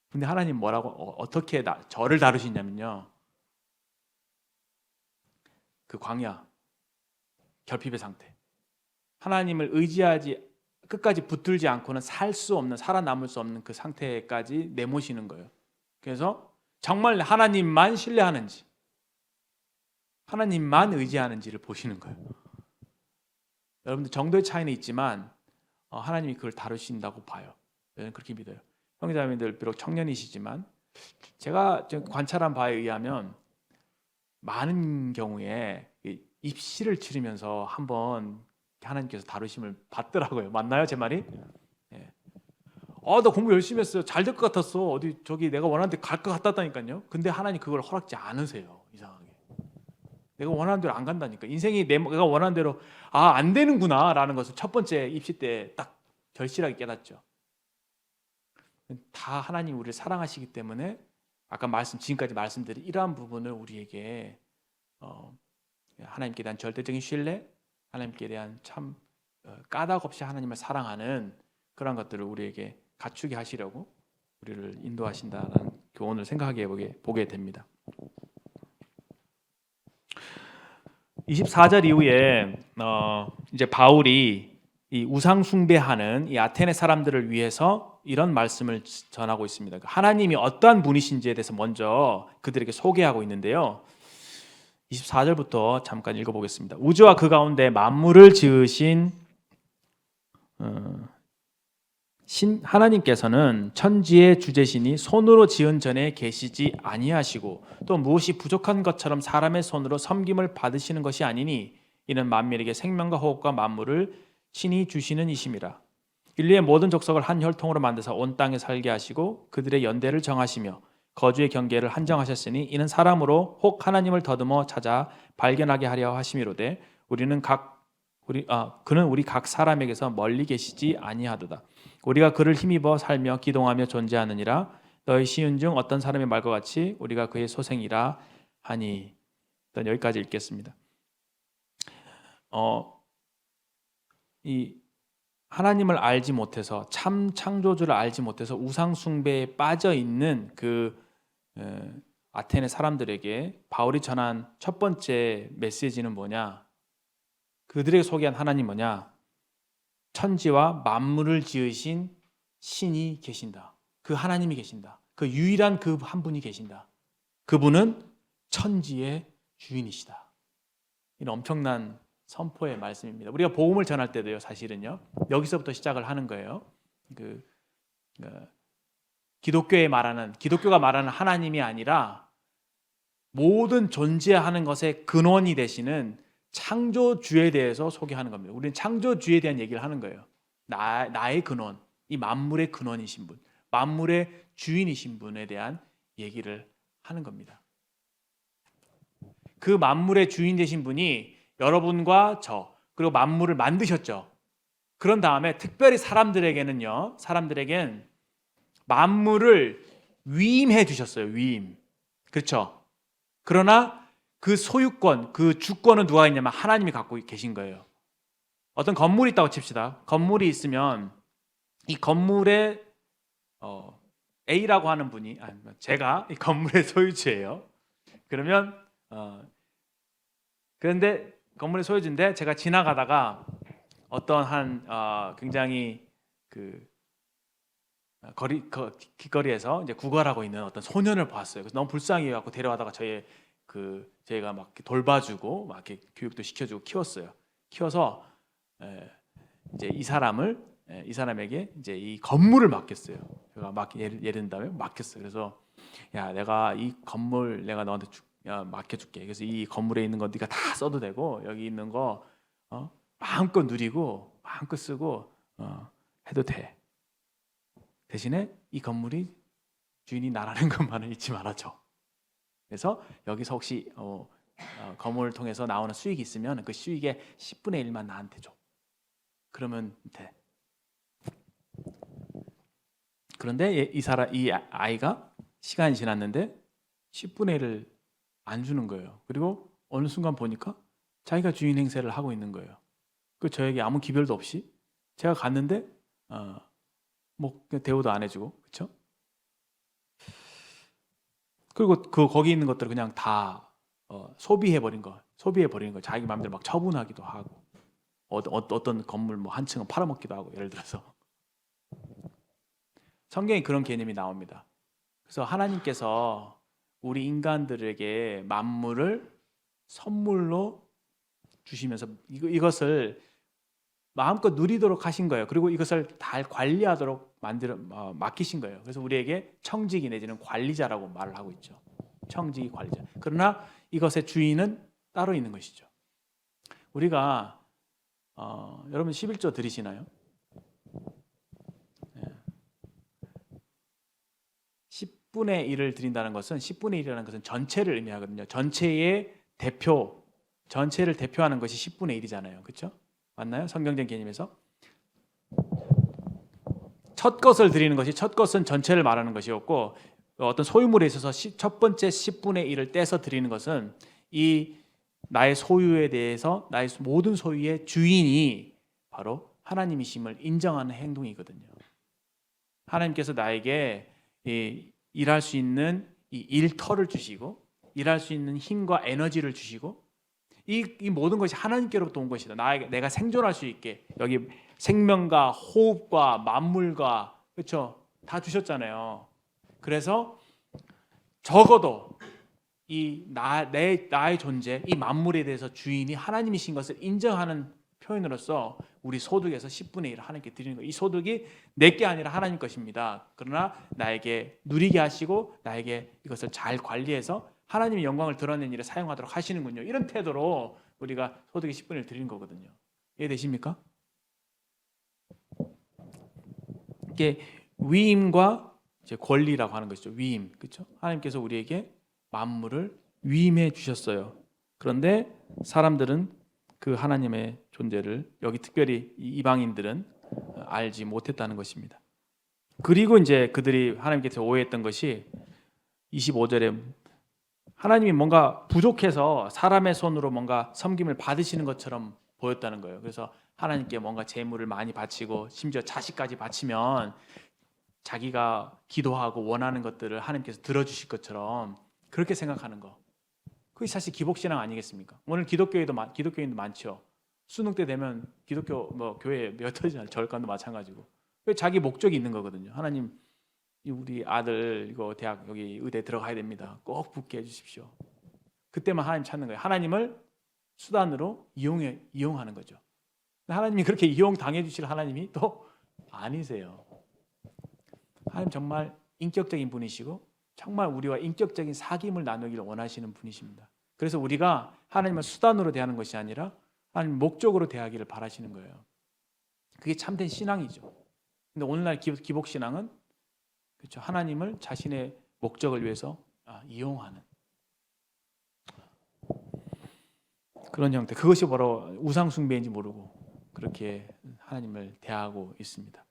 근데 하나님 뭐라고 어떻게 저를 다루시냐면요. 그 광야, 결핍의 상태. 하나님을 의지하지 끝까지 붙들지 않고는 살 수 없는 살아남을 수 없는 그 상태까지 내모시는 거예요. 그래서 정말 하나님만 신뢰하는지 하나님만 의지하는지를 보시는 거예요. 여러분들 정도의 차이는 있지만 하나님이 그걸 다루신다고 봐요. 저는 그렇게 믿어요. 형제자매들 비록 청년이시지만 제가 관찰한 바에 의하면 많은 경우에 입시를 치르면서 한번 하나님께서 다루심을 받더라고요. 맞나요, 제 말이? 예. 나 공부 열심히 했어요. 잘 될 것 같았어. 어디 저기 내가 원하는 데 갈 것 같았다니까요. 근데 하나님 그걸 허락지 않으세요. 이상하게. 내가 원하는 대로 안 간다니까. 인생이 내가 원하는 대로 안 되는구나라는 것을 첫 번째 입시 때 딱 절실하게 깨닫죠. 다 하나님 우리를 사랑하시기 때문에 아까 지금까지 말씀드린 이러한 부분을 우리에게 하나님께 대한 절대적인 신뢰, 하나님께 대한 참 까닭 없이 하나님을 사랑하는 그런 것들을 우리에게 갖추게 하시려고 우리를 인도하신다는 교훈을 생각하게 보게 됩니다. 24절 이후에 이제 바울이 이 우상 숭배하는 이 아테네 사람들을 위해서 이런 말씀을 전하고 있습니다. 하나님이 어떠한 분이신지에 대해서 먼저 그들에게 소개하고 있는데요. 24절부터 잠깐 읽어보겠습니다. 우주와 그 가운데 만물을 지으신 하나님께서는 천지의 주제시니 손으로 지은 전에 계시지 아니하시고 또 무엇이 부족한 것처럼 사람의 손으로 섬김을 받으시는 것이 아니니 이는 만민에게 생명과 호흡과 만물을 친히 주시는 이심이라. 인류의 모든 족속을 한 혈통으로 만드사 온 땅에 살게 하시고 그들의 연대를 정하시며 거주의 경계를 한정하셨으니 이는 사람으로 혹 하나님을 더듬어 찾아 발견하게 하려 하심이로되 그는 우리 각 사람에게서 멀리 계시지 아니하도다. 우리가 그를 힘입어 살며 기동하며 존재하느니라. 너희 시은 중 어떤 사람의 말과 같이 우리가 그의 소생이라 하니. 일단 여기까지 읽겠습니다. 이 하나님을 알지 못해서 참 창조주를 알지 못해서 우상 숭배에 빠져 있는 그 아테네 사람들에게 바울이 전한 첫 번째 메시지는 뭐냐? 그들에게 소개한 하나님 뭐냐? 천지와 만물을 지으신 신이 계신다. 그 하나님이 계신다. 그 유일한 그 한 분이 계신다. 그분은 천지의 주인이시다. 이런 엄청난 선포의 말씀입니다. 우리가 복음을 전할 때도요, 사실은요, 여기서부터 시작을 하는 거예요. 기독교가 말하는 하나님이 아니라 모든 존재하는 것의 근원이 되시는 창조주에 대해서 소개하는 겁니다. 우리는 창조주에 대한 얘기를 하는 거예요. 나의 근원, 이 만물의 근원이신 분, 만물의 주인이신 분에 대한 얘기를 하는 겁니다. 그 만물의 주인 되신 분이 여러분과 저 그리고 만물을 만드셨죠. 그런 다음에 특별히 사람들에겐 만물을 위임해 주셨어요. 위임. 그렇죠. 그러나 그 소유권, 그 주권은 누가 있냐면 하나님이 갖고 계신 거예요. 어떤 건물이 있다고 칩시다. 건물이 있으면 이 건물에 A라고 하는 분이 제가 이 건물의 소유주예요. 그러면 그런데 건물의 소유주인데 제가 지나가다가 어떤 한 굉장히 길거리에서 이제 구걸하고 있는 어떤 소년을 봤어요. 그래서 너무 불쌍해 갖고 데려와다가 저희가 막 이렇게 돌봐주고 막 이렇게 교육도 시켜주고 키웠어요. 키워서 에, 이제 이 사람에게 이제 이 건물을 맡겼어요. 제가 막 예를 든다면 맡겼어요. 그래서 야, 내가 이 건물 내가 너한테 맡겨줄게. 그래서 이 건물에 있는 거 네가 다 써도 되고 여기 있는 거 마음껏 누리고 마음껏 쓰고 해도 돼. 대신에 이 건물이 주인이 나라는 것만은 잊지 말아줘. 그래서 여기서 혹시 건물을 통해서 나오는 수익이 있으면 그 수익의 10분의 1만 나한테 줘. 그러면 돼. 그런데 이 아이가 시간이 지났는데 10분의 1을 안 주는 거예요. 그리고 어느 순간 보니까 자기가 주인 행세를 하고 있는 거예요. 저에게 아무 기별도 없이 제가 갔는데 뭐 대우도 안 해주고, 그렇죠? 그리고 거기 있는 것들을 그냥 다 소비해 버린 거. 자기 마음대로 막 처분하기도 하고 어떤 건물 뭐 한 층은 팔아먹기도 하고, 예를 들어서 성경에 그런 개념이 나옵니다. 그래서 하나님께서 우리 인간들에게 만물을 선물로 주시면서 이것을 마음껏 누리도록 하신 거예요. 그리고 이것을 잘 관리하도록 맡기신 거예요. 그래서 우리에게 청지기 내지는 관리자라고 말을 하고 있죠. 청지기 관리자. 그러나 이것의 주인은 따로 있는 것이죠. 우리가 여러분 11조 드리시나요? 10분의 1을 드린다는 것은 10분의 1이라는 것은 전체를 의미하거든요. 전체를 대표하는 것이 10분의 1이잖아요. 그렇죠? 맞나요? 성경적 개념에서 첫 것을 드리는 것이, 첫 것은 전체를 말하는 것이었고, 어떤 소유물에 있어서 첫 번째 10분의 1을 떼서 드리는 것은 이 나의 소유에 대해서 나의 모든 소유의 주인이 바로 하나님이심을 인정하는 행동이거든요. 하나님께서 나에게 일할 수 있는 이 일터를 주시고, 일할 수 있는 힘과 에너지를 주시고, 이 모든 것이 하나님께로부터 온 것이다. 내가 생존할 수 있게 여기 생명과 호흡과 만물과, 그렇죠? 다 주셨잖아요. 그래서 적어도 나의 존재, 이 만물에 대해서 주인이 하나님이신 것을 인정하는 표현으로서 우리 소득에서 10분의 1을 하나님께 드리는 거예요. 이 소득이 내게 아니라 하나님 것입니다. 그러나 나에게 누리게 하시고 나에게 이것을 잘 관리해서 하나님의 영광을 드러내는 일에 사용하도록 하시는군요. 이런 태도로 우리가 소득의 10분의 1을 드리는 거거든요. 이해되십니까? 이게 위임과 이제 권리라고 하는 것이죠. 위임, 그렇죠? 하나님께서 우리에게 만물을 위임해 주셨어요. 그런데 사람들은 그 하나님의 존재를, 여기 특별히 이방인들은 알지 못했다는 것입니다. 그리고 이제 그들이 하나님께서 오해했던 것이 25절에 하나님이 뭔가 부족해서 사람의 손으로 뭔가 섬김을 받으시는 것처럼 보였다는 거예요. 그래서 하나님께 뭔가 재물을 많이 바치고 심지어 자식까지 바치면 자기가 기도하고 원하는 것들을 하나님께서 들어주실 것처럼 그렇게 생각하는 거. 그게 사실 기복신앙 아니겠습니까? 오늘 기독교인도 많죠. 수능 때 되면 기독교 교회 몇 회잖아요. 절간도 마찬가지고. 자기 목적이 있는 거거든요. 하나님, 우리 아들 이거 대학 여기 의대 들어가야 됩니다. 꼭 붙게 해주십시오. 그때만 하나님 찾는 거예요. 하나님을 수단으로 이용하는 거죠. 하나님이 그렇게 이용 당해 주실 하나님이 또 아니세요. 하나님 정말 인격적인 분이시고 정말 우리와 인격적인 사귐을 나누기를 원하시는 분이십니다. 그래서 우리가 하나님을 수단으로 대하는 것이 아니라 하나님 목적으로 대하기를 바라시는 거예요. 그게 참된 신앙이죠. 근데 오늘날 기복 신앙은, 그렇죠, 하나님을 자신의 목적을 위해서 이용하는 그런 형태. 그것이 바로 우상 숭배인지 모르고 그렇게 하나님을 대하고 있습니다.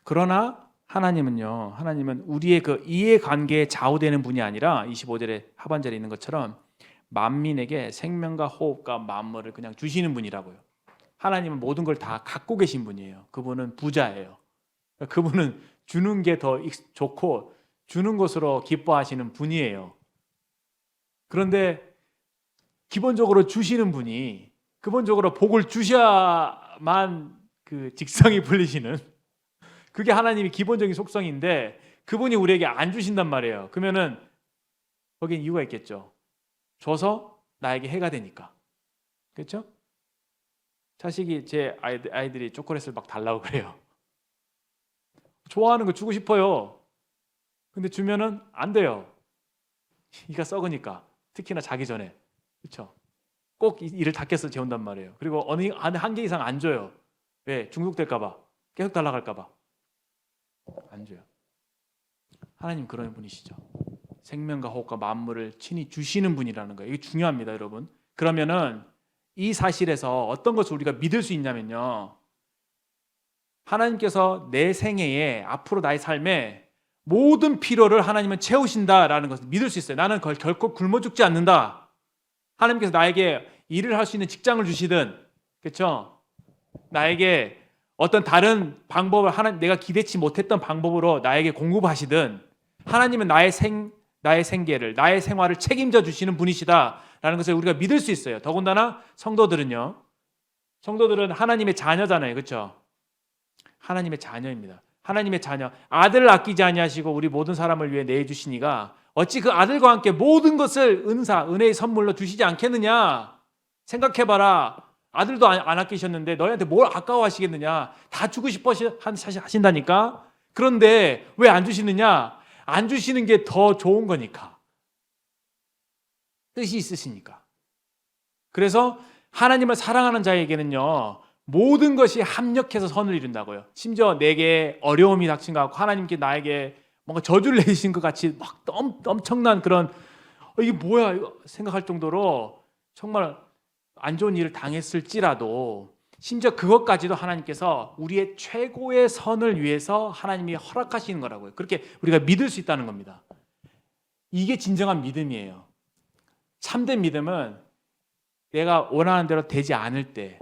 그러나 하나님은 우리의 그 이해관계에 좌우되는 분이 아니라 25절의 하반절에 있는 것처럼 만민에게 생명과 호흡과 만물을 그냥 주시는 분이라고요. 하나님은 모든 걸 다 갖고 계신 분이에요. 그분은 부자예요. 그분은 주는 게 더 좋고 주는 것으로 기뻐하시는 분이에요. 그런데 기본적으로 주시는 분이, 기본적으로 복을 주셔야만 그 직성이 풀리시는 그게 하나님의 기본적인 속성인데 그분이 우리에게 안 주신단 말이에요. 그러면은 거긴 이유가 있겠죠. 줘서 나에게 해가 되니까. 그렇죠? 자식이 제 아이들이 초콜릿을 막 달라고 그래요. 좋아하는 거 주고 싶어요. 근데 주면은 안 돼요. 이가 썩으니까. 특히나 자기 전에. 그렇죠? 꼭 이를 닦여서 재운단 말이에요. 그리고 어느 한 개 이상 안 줘요. 왜? 중독될까 봐. 계속 달라고 할까 봐. 안 줘요. 하나님 그런 분이시죠. 생명과 호흡과 만물을 친히 주시는 분이라는 거예요. 이게 중요합니다, 여러분. 그러면은 이 사실에서 어떤 것을 우리가 믿을 수 있냐면요. 하나님께서 내 생애에 앞으로 나의 삶에 모든 필요를 하나님은 채우신다라는 것을 믿을 수 있어요. 나는 결코 굶어 죽지 않는다. 하나님께서 나에게 일을 할 수 있는 직장을 주시든, 그렇죠? 나에게 어떤 다른 방법을 내가 기대치 못했던 방법으로 나에게 공급하시든, 하나님은 나의 생계를, 나의 생활을 책임져 주시는 분이시다라는 것을 우리가 믿을 수 있어요. 더군다나 성도들은 하나님의 자녀잖아요, 그렇죠? 하나님의 자녀입니다. 하나님의 자녀, 아들을 아끼지 아니하시고 우리 모든 사람을 위해 내주시니가 어찌 그 아들과 함께 모든 것을 은혜의 선물로 주시지 않겠느냐? 생각해봐라. 아들도 안 아끼셨는데 너희한테 뭘 아까워하시겠느냐? 다 주고 싶어 하신다니까. 그런데 왜 안 주시느냐? 안 주시는 게 더 좋은 거니까. 뜻이 있으시니까. 그래서 하나님을 사랑하는 자에게는요, 모든 것이 합력해서 선을 이룬다고요. 심지어 내게 어려움이 닥친 것 같고 하나님께 나에게 뭔가 저주를 내리신 것 같이 막 엄청난 그런 이게 뭐야 이거 생각할 정도로 정말 안 좋은 일을 당했을지라도 심지어 그것까지도 하나님께서 우리의 최고의 선을 위해서 하나님이 허락하시는 거라고요. 그렇게 우리가 믿을 수 있다는 겁니다. 이게 진정한 믿음이에요. 참된 믿음은 내가 원하는 대로 되지 않을 때,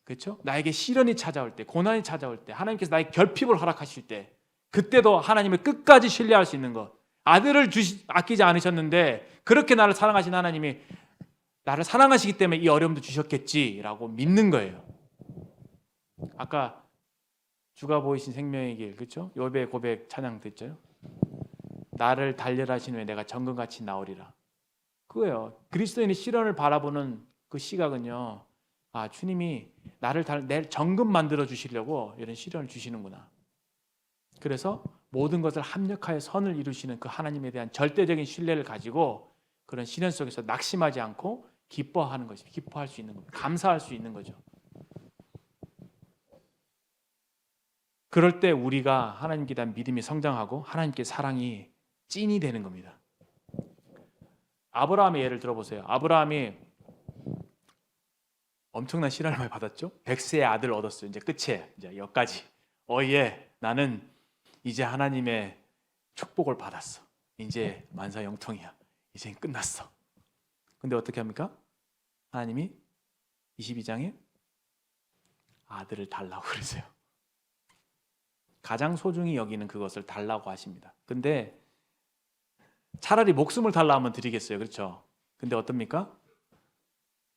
그렇죠? 나에게 시련이 찾아올 때, 고난이 찾아올 때, 하나님께서 나에게 결핍을 허락하실 때, 그때도 하나님을 끝까지 신뢰할 수 있는 것. 아들을 아끼지 않으셨는데 그렇게 나를 사랑하신 하나님이 나를 사랑하시기 때문에 이 어려움도 주셨겠지라고 믿는 거예요. 아까 주가 보이신 생명의 길, 그렇죠? 욥의 고백 찬양 됐죠? 나를 달려라신 후에 내가 정금같이 나오리라. 그거예요. 그리스도인의 시련을 바라보는 그 시각은요. 아, 주님이 내 정금 만들어 주시려고 이런 시련을 주시는구나. 그래서 모든 것을 합력하여 선을 이루시는 그 하나님에 대한 절대적인 신뢰를 가지고 그런 시련 속에서 낙심하지 않고 기뻐하는 것이 기뻐할 수 있는 겁니다. 감사할 수 있는 거죠. 그럴 때 우리가 하나님께 대한 믿음이 성장하고 하나님께 사랑이 찐이 되는 겁니다. 아브라함의 예를 들어보세요. 아브라함이 엄청난 시련을 많이 받았죠. 100세의 아들을 얻었어요. 이제 끝이에요. 이제 여기까지. 예, 나는 이제 하나님의 축복을 받았어. 이제 만사형통이야. 이제 끝났어. 근데 어떻게 합니까? 하나님이 22장에 아들을 달라고 그러세요. 가장 소중히 여기는 그것을 달라고 하십니다. 근데 차라리 목숨을 달라 하면 드리겠어요. 그렇죠? 근데 어떻습니까?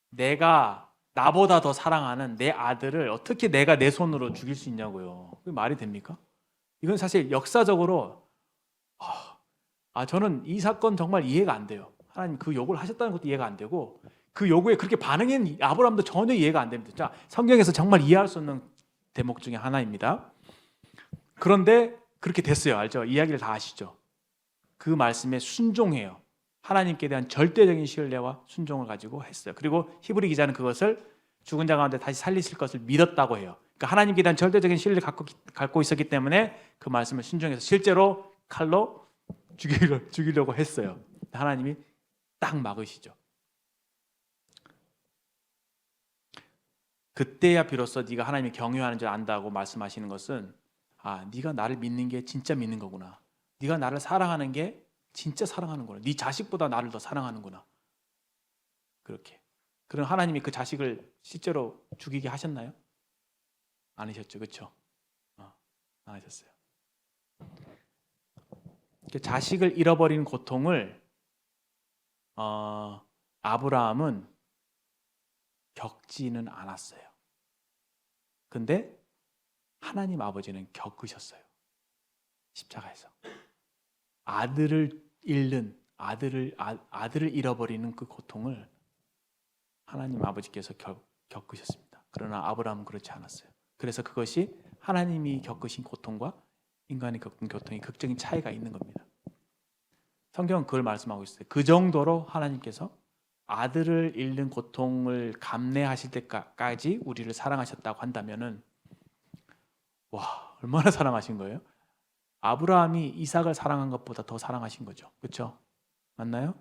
내가 나보다 더 사랑하는 내 아들을 어떻게 내가 내 손으로 죽일 수 있냐고요. 그게 말이 됩니까? 이건 사실 역사적으로 저는 이 사건 정말 이해가 안 돼요. 하나님 그 요구를 하셨다는 것도 이해가 안 되고 그 요구에 그렇게 반응한 아브라함도 전혀 이해가 안 됩니다. 자, 성경에서 정말 이해할 수 없는 대목 중에 하나입니다. 그런데 그렇게 됐어요. 알죠? 이야기를 다 아시죠? 그 말씀에 순종해요. 하나님께 대한 절대적인 신뢰와 순종을 가지고 했어요. 그리고 히브리 기자는 그것을 죽은 자 가운데 다시 살리실 것을 믿었다고 해요. 그러니까 하나님께 대한 절대적인 신뢰를 갖고 있었기 때문에 그 말씀을 순종해서 실제로 칼로 죽이려고 했어요. 하나님이 딱 막으시죠. 그때야 비로소 네가 하나님이 경외하는 줄 안다고 말씀하시는 것은 네가 나를 믿는 게 진짜 믿는 거구나. 네가 나를 사랑하는 게 진짜 사랑하는구나. 네 자식보다 나를 더 사랑하는구나. 그렇게. 그럼 하나님이 그 자식을 실제로 죽이게 하셨나요? 아니셨죠. 그렇죠? 안 하셨어요. 자식을 잃어버린 고통을 아브라함은 겪지는 않았어요. 근데 하나님 아버지는 겪으셨어요. 십자가에서 아들을 잃는 아들을 잃어버리는 그 고통을 하나님 아버지께서 겪으셨습니다. 그러나 아브라함은 그렇지 않았어요. 그래서 그것이 하나님이 겪으신 고통과 인간이 겪은 고통이 극적인 차이가 있는 겁니다. 성경은 그걸 말씀하고 있어요. 그 정도로 하나님께서 아들을 잃는 고통을 감내하실 때까지 우리를 사랑하셨다고 한다면은 와, 얼마나 사랑하신 거예요? 아브라함이 이삭을 사랑한 것보다 더 사랑하신 거죠. 그렇죠? 맞나요?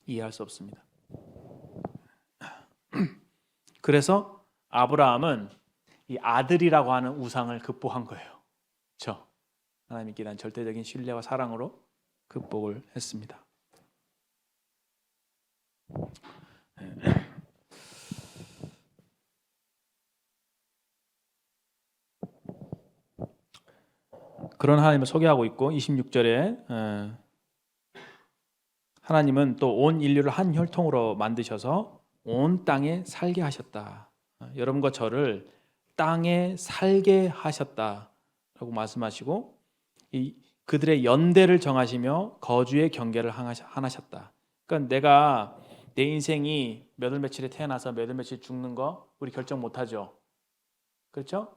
이해할 수 없습니다. 그래서 아브라함은 이 아들이라고 하는 우상을 극복한 거예요. 그렇죠? 하나님께 대한 절대적인 신뢰와 사랑으로 극복을 했습니다. 그런 하나님을 소개하고 있고 26절에 하나님은 또 온 인류를 한 혈통으로 만드셔서 온 땅에 살게 하셨다. 여러분과 저를 땅에 살게 하셨다라고 말씀하시고 그들의 연대를 정하시며 거주의 경계를 하셨다. 그러니까 내가 내 인생이 몇 월 며칠에 태어나서 몇 월 며칠 죽는 거 우리 결정 못하죠. 그렇죠?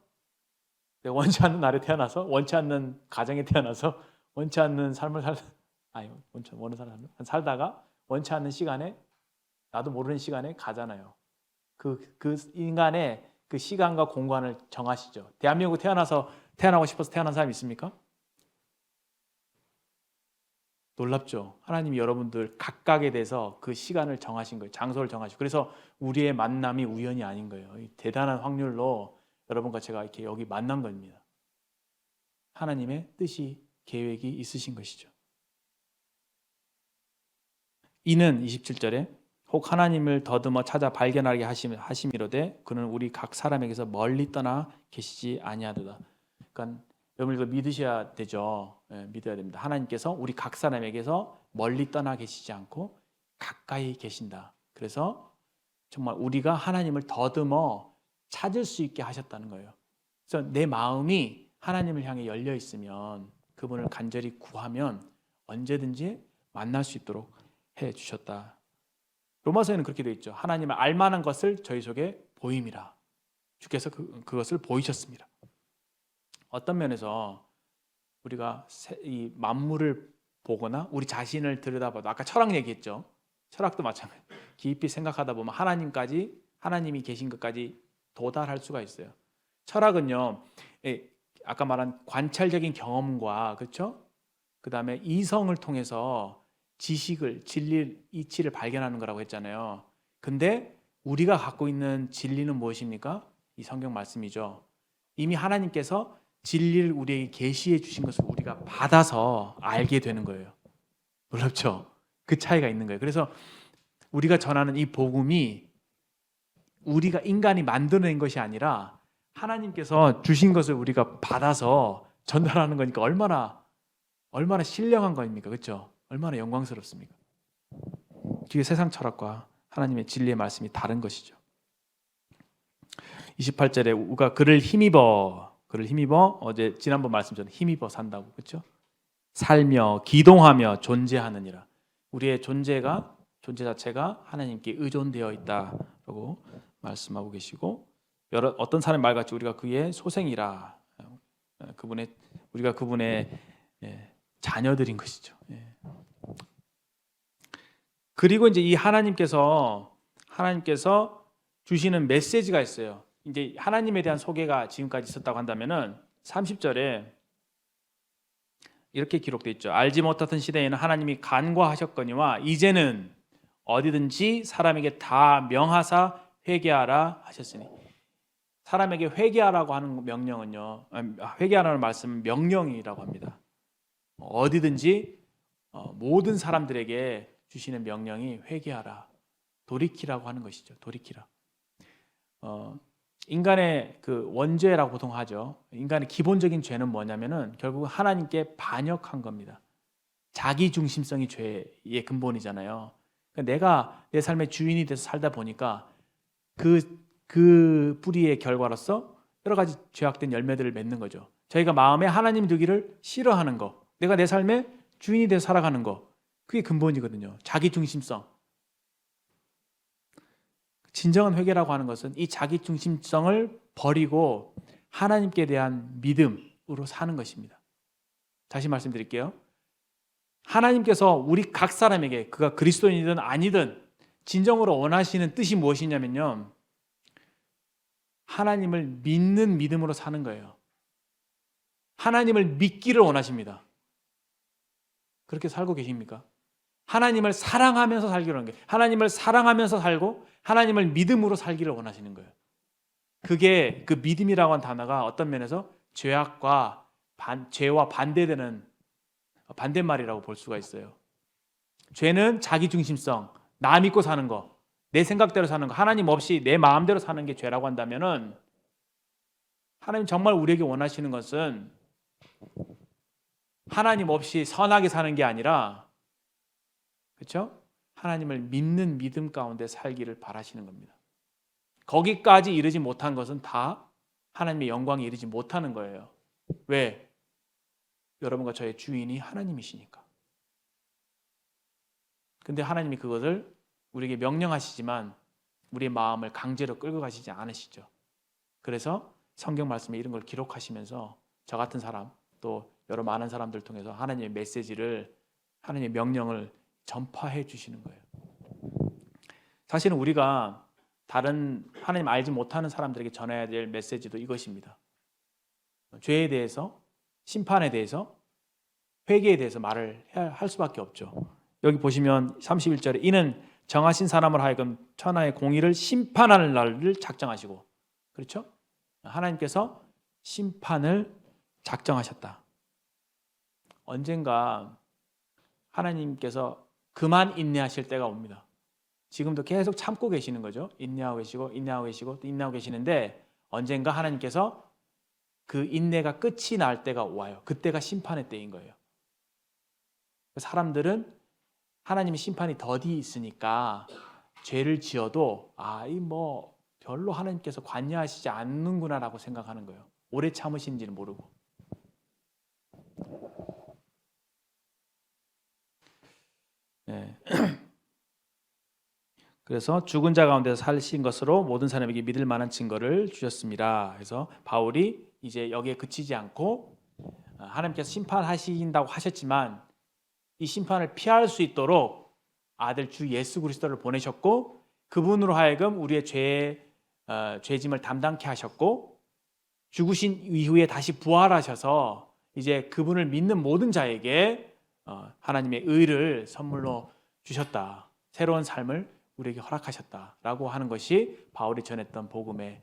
내가 원치 않는 날에 태어나서 원치 않는 가정에 태어나서 원치 않는 삶을 살다가 원치 않는 시간에 나도 모르는 시간에 가잖아요. 그 인간의 그 시간과 공간을 정하시죠. 대한민국 태어나고 싶어서 태어난 사람 있습니까? 놀랍죠. 하나님이 여러분들 각각에 대해서 그 시간을 정하신 거예요. 장소를 정하시고. 그래서 우리의 만남이 우연이 아닌 거예요. 대단한 확률로 여러분과 제가 이렇게 여기 만난 겁니다. 하나님의 뜻이 계획이 있으신 것이죠. 이는 27절에 혹 하나님을 더듬어 찾아 발견하게 하심이로되 그는 우리 각 사람에게서 멀리 떠나 계시지 아니하도다. 그러니까 여러분 이거 믿으셔야 되죠. 믿어야 됩니다. 하나님께서 우리 각 사람에게서 멀리 떠나 계시지 않고 가까이 계신다. 그래서 정말 우리가 하나님을 더듬어 찾을 수 있게 하셨다는 거예요. 그래서 내 마음이 하나님을 향해 열려 있으면 그분을 간절히 구하면 언제든지 만날 수 있도록 해 주셨다. 로마서에는 그렇게 되어 있죠. 하나님을 알만한 것을 저희 속에 보임이라. 주께서 그것을 보이셨습니다. 어떤 면에서 우리가 이 만물을 보거나 우리 자신을 들여다봐도 아까 철학 얘기했죠. 철학도 마찬가지. 깊이 생각하다 보면 하나님이 계신 것까지 도달할 수가 있어요. 철학은요, 아까 말한 관찰적인 경험과 그렇죠? 그 다음에 이성을 통해서 지식을, 진리, 이치를 발견하는 거라고 했잖아요. 근데 우리가 갖고 있는 진리는 무엇입니까? 이 성경 말씀이죠. 이미 하나님께서 진리를 우리에게 계시해 주신 것을 우리가 받아서 알게 되는 거예요. 놀랍죠? 그 차이가 있는 거예요. 그래서 우리가 전하는 이 복음이 우리가 인간이 만들어낸 것이 아니라 하나님께서 주신 것을 우리가 받아서 전달하는 거니까 얼마나 신령한 거입니까? 그렇죠? 얼마나 영광스럽습니까? 그게 세상 철학과 하나님의 진리의 말씀이 다른 것이죠. 28절에 우리가 그를 힘입어 어제 지난번 말씀처럼 힘입어 산다고 그렇죠? 살며 기동하며 존재하느니라. 우리의 존재 자체가 하나님께 의존되어 있다라고 말씀하고 계시고 어떤 사람의 말같이 우리가 그의 소생이라 우리가 그분의 자녀들인 것이죠. 그리고 이제 이 하나님께서 주시는 메시지가 있어요. 이제 하나님에 대한 소개가 지금까지 있었다고 한다면은 30절에 이렇게 기록되어 있죠. 알지 못하던 시대에는 하나님이 간과하셨거니와 이제는 어디든지 사람에게 다 명하사 회개하라 하셨으니 사람에게 회개하라고 하는 명령은요. 회개하라는 말씀은 명령이라고 합니다. 어디든지 모든 사람들에게 주시는 명령이 회개하라, 돌이키라고 하는 것이죠. 돌이키라. 인간의 그 원죄라고 보통 하죠. 인간의 기본적인 죄는 뭐냐면은 결국 하나님께 반역한 겁니다. 자기 중심성이 죄의 근본이잖아요. 그러니까 내가 내 삶의 주인이 돼서 살다 보니까 그 뿌리의 결과로서 여러 가지 죄악된 열매들을 맺는 거죠. 저희가 마음에 하나님 두기를 싫어하는 거, 내가 내 삶의 주인이 돼서 살아가는 거, 그게 근본이거든요. 자기중심성. 진정한 회개라고 하는 것은 이 자기중심성을 버리고 하나님께 대한 믿음으로 사는 것입니다. 다시 말씀드릴게요. 하나님께서 우리 각 사람에게, 그가 그리스도인이든 아니든 진정으로 원하시는 뜻이 무엇이냐면요, 하나님을 믿는 믿음으로 사는 거예요. 하나님을 믿기를 원하십니다. 그렇게 살고 계십니까? 하나님을 사랑하면서 살기로 하는 거예요. 하나님을 사랑하면서 살고 하나님을 믿음으로 살기를 원하시는 거예요. 그게 그 믿음이라고 하는 단어가 어떤 면에서 죄와 반대되는 반대말이라고 볼 수가 있어요. 죄는 자기중심성, 나 믿고 사는 거, 내 생각대로 사는 거, 하나님 없이 내 마음대로 사는 게 죄라고 한다면은, 하나님 정말 우리에게 원하시는 것은 하나님 없이 선하게 사는 게 아니라, 그렇죠? 하나님을 믿는 믿음 가운데 살기를 바라시는 겁니다. 거기까지 이르지 못한 것은 다 하나님의 영광에 이르지 못하는 거예요. 왜? 여러분과 저의 주인이 하나님이시니까. 근데 하나님이 그것을 우리에게 명령하시지만 우리의 마음을 강제로 끌고 가시지 않으시죠. 그래서 성경 말씀에 이런 걸 기록하시면서 저 같은 사람, 또 여러 많은 사람들 통해서 하나님의 메시지를, 하나님의 명령을 전파해 주시는 거예요. 사실은 우리가 다른 하나님 알지 못하는 사람들에게 전해야 될 메시지도 이것입니다. 죄에 대해서, 심판에 대해서, 회개에 대해서 말을 할 수밖에 없죠. 여기 보시면 31절에 이는 정하신 사람을 하여금 천하의 공의를 심판하는 날을 작정하시고, 그렇죠? 하나님께서 심판을 작정하셨다. 언젠가 하나님께서 그만 인내하실 때가 옵니다. 지금도 계속 참고 계시는 거죠. 인내하고 계시고 인내하고 계시고 또 인내하고 계시는데, 언젠가 하나님께서 그 인내가 끝이 날 때가 와요. 그때가 심판의 때인 거예요. 사람들은 하나님의 심판이 더디 있으니까 죄를 지어도 별로 하나님께서 관여하시지 않는구나라고 생각하는 거예요. 오래 참으신지는 모르고. 네. 그래서 죽은 자 가운데서 살신 것으로 모든 사람에게 믿을 만한 증거를 주셨습니다. 그래서 바울이 이제 여기에 그치지 않고 하나님께서 심판하신다고 하셨지만 이 심판을 피할 수 있도록 아들 주 예수 그리스도를 보내셨고, 그분으로 하여금 우리의 죄짐을 담당케 하셨고, 죽으신 이후에 다시 부활하셔서 이제 그분을 믿는 모든 자에게 하나님의 의를 선물로 주셨다. 새로운 삶을 우리에게 허락하셨다라고 하는 것이 바울이 전했던 복음의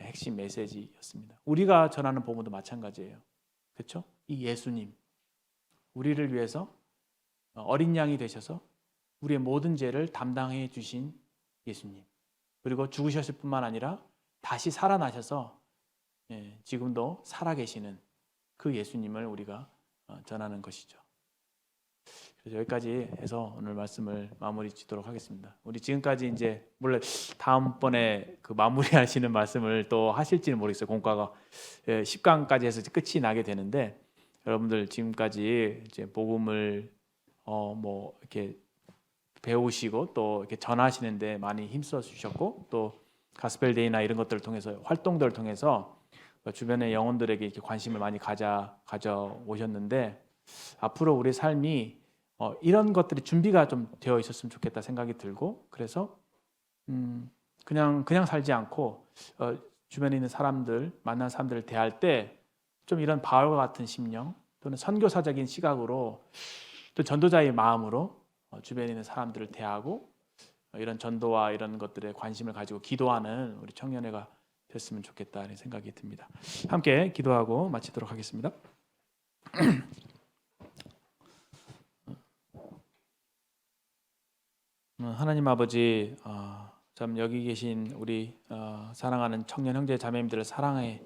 핵심 메시지였습니다. 우리가 전하는 복음도 마찬가지예요. 그렇죠? 이 예수님, 우리를 위해서 어린 양이 되셔서 우리의 모든 죄를 담당해 주신 예수님, 그리고 죽으셨을 뿐만 아니라 다시 살아나셔서 지금도 살아계시는 그 예수님을 우리가 전하는 것이죠. 그래서 여기까지 해서 오늘 말씀을 마무리 짓도록 하겠습니다. 우리 지금까지 이제 물론 다음번에 그 마무리하시는 말씀을 또 하실지는 모르겠어요. 공과가 10강까지 해서 끝이 나게 되는데, 여러분들 지금까지 이제 복음을 이렇게 배우시고 또 이렇게 전하시는데 많이 힘써 주셨고, 또 가스펠 데이나 이런 것들을 통해서, 활동들을 통해서 주변의 영혼들에게 이렇게 관심을 많이 가져 오셨는데, 앞으로 우리 삶이 이런 것들이 준비가 좀 되어 있었으면 좋겠다 생각이 들고, 그래서 그냥 살지 않고 주변에 있는 사람들, 만난 사람들을 대할 때 좀 이런 바울과 같은 심령, 또는 선교사적인 시각으로, 또 전도자의 마음으로 주변에 있는 사람들을 대하고 이런 전도와 이런 것들에 관심을 가지고 기도하는 우리 청년회가 됐으면 좋겠다는 생각이 듭니다. 함께 기도하고 마치도록 하겠습니다. 하나님 아버지, 참 여기 계신 우리 사랑하는 청년 형제 자매님들을 사랑해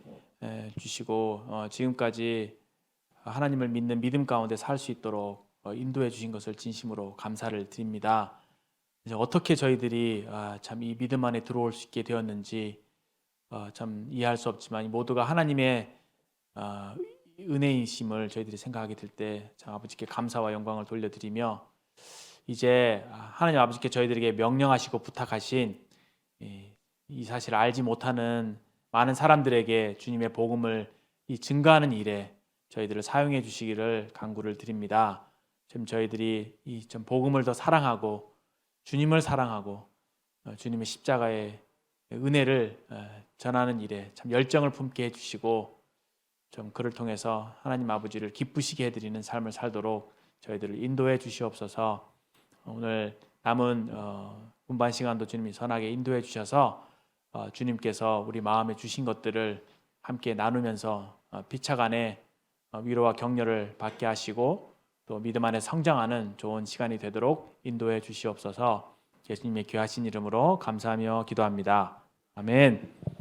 주시고 지금까지 하나님을 믿는 믿음 가운데 살 수 있도록 인도해 주신 것을 진심으로 감사를 드립니다. 이제 어떻게 저희들이 참 이 믿음 안에 들어올 수 있게 되었는지, 참 이해할 수 없지만 이 모두가 하나님의 은혜이심을 저희들이 생각하게 될 때 참 아버지께 감사와 영광을 돌려드리며 이제 하나님 아버지께 저희들에게 명령하시고 부탁하신 이 사실을 알지 못하는 많은 사람들에게 주님의 복음을 증거하는 일에 저희들을 사용해 주시기를 간구를 드립니다. 좀 저희들이 이 좀 복음을 더 사랑하고 주님을 사랑하고 주님의 십자가의 은혜를 전하는 일에 참 열정을 품게 해주시고 좀 그를 통해서 하나님 아버지를 기쁘시게 해드리는 삶을 살도록 저희들을 인도해 주시옵소서. 오늘 남은 운반 시간도 주님이 선하게 인도해 주셔서 주님께서 우리 마음에 주신 것들을 함께 나누면서 피차 간에 위로와 격려를 받게 하시고 또 믿음 안에 성장하는 좋은 시간이 되도록 인도해 주시옵소서. 예수님의 귀하신 이름으로 감사하며 기도합니다. 아멘.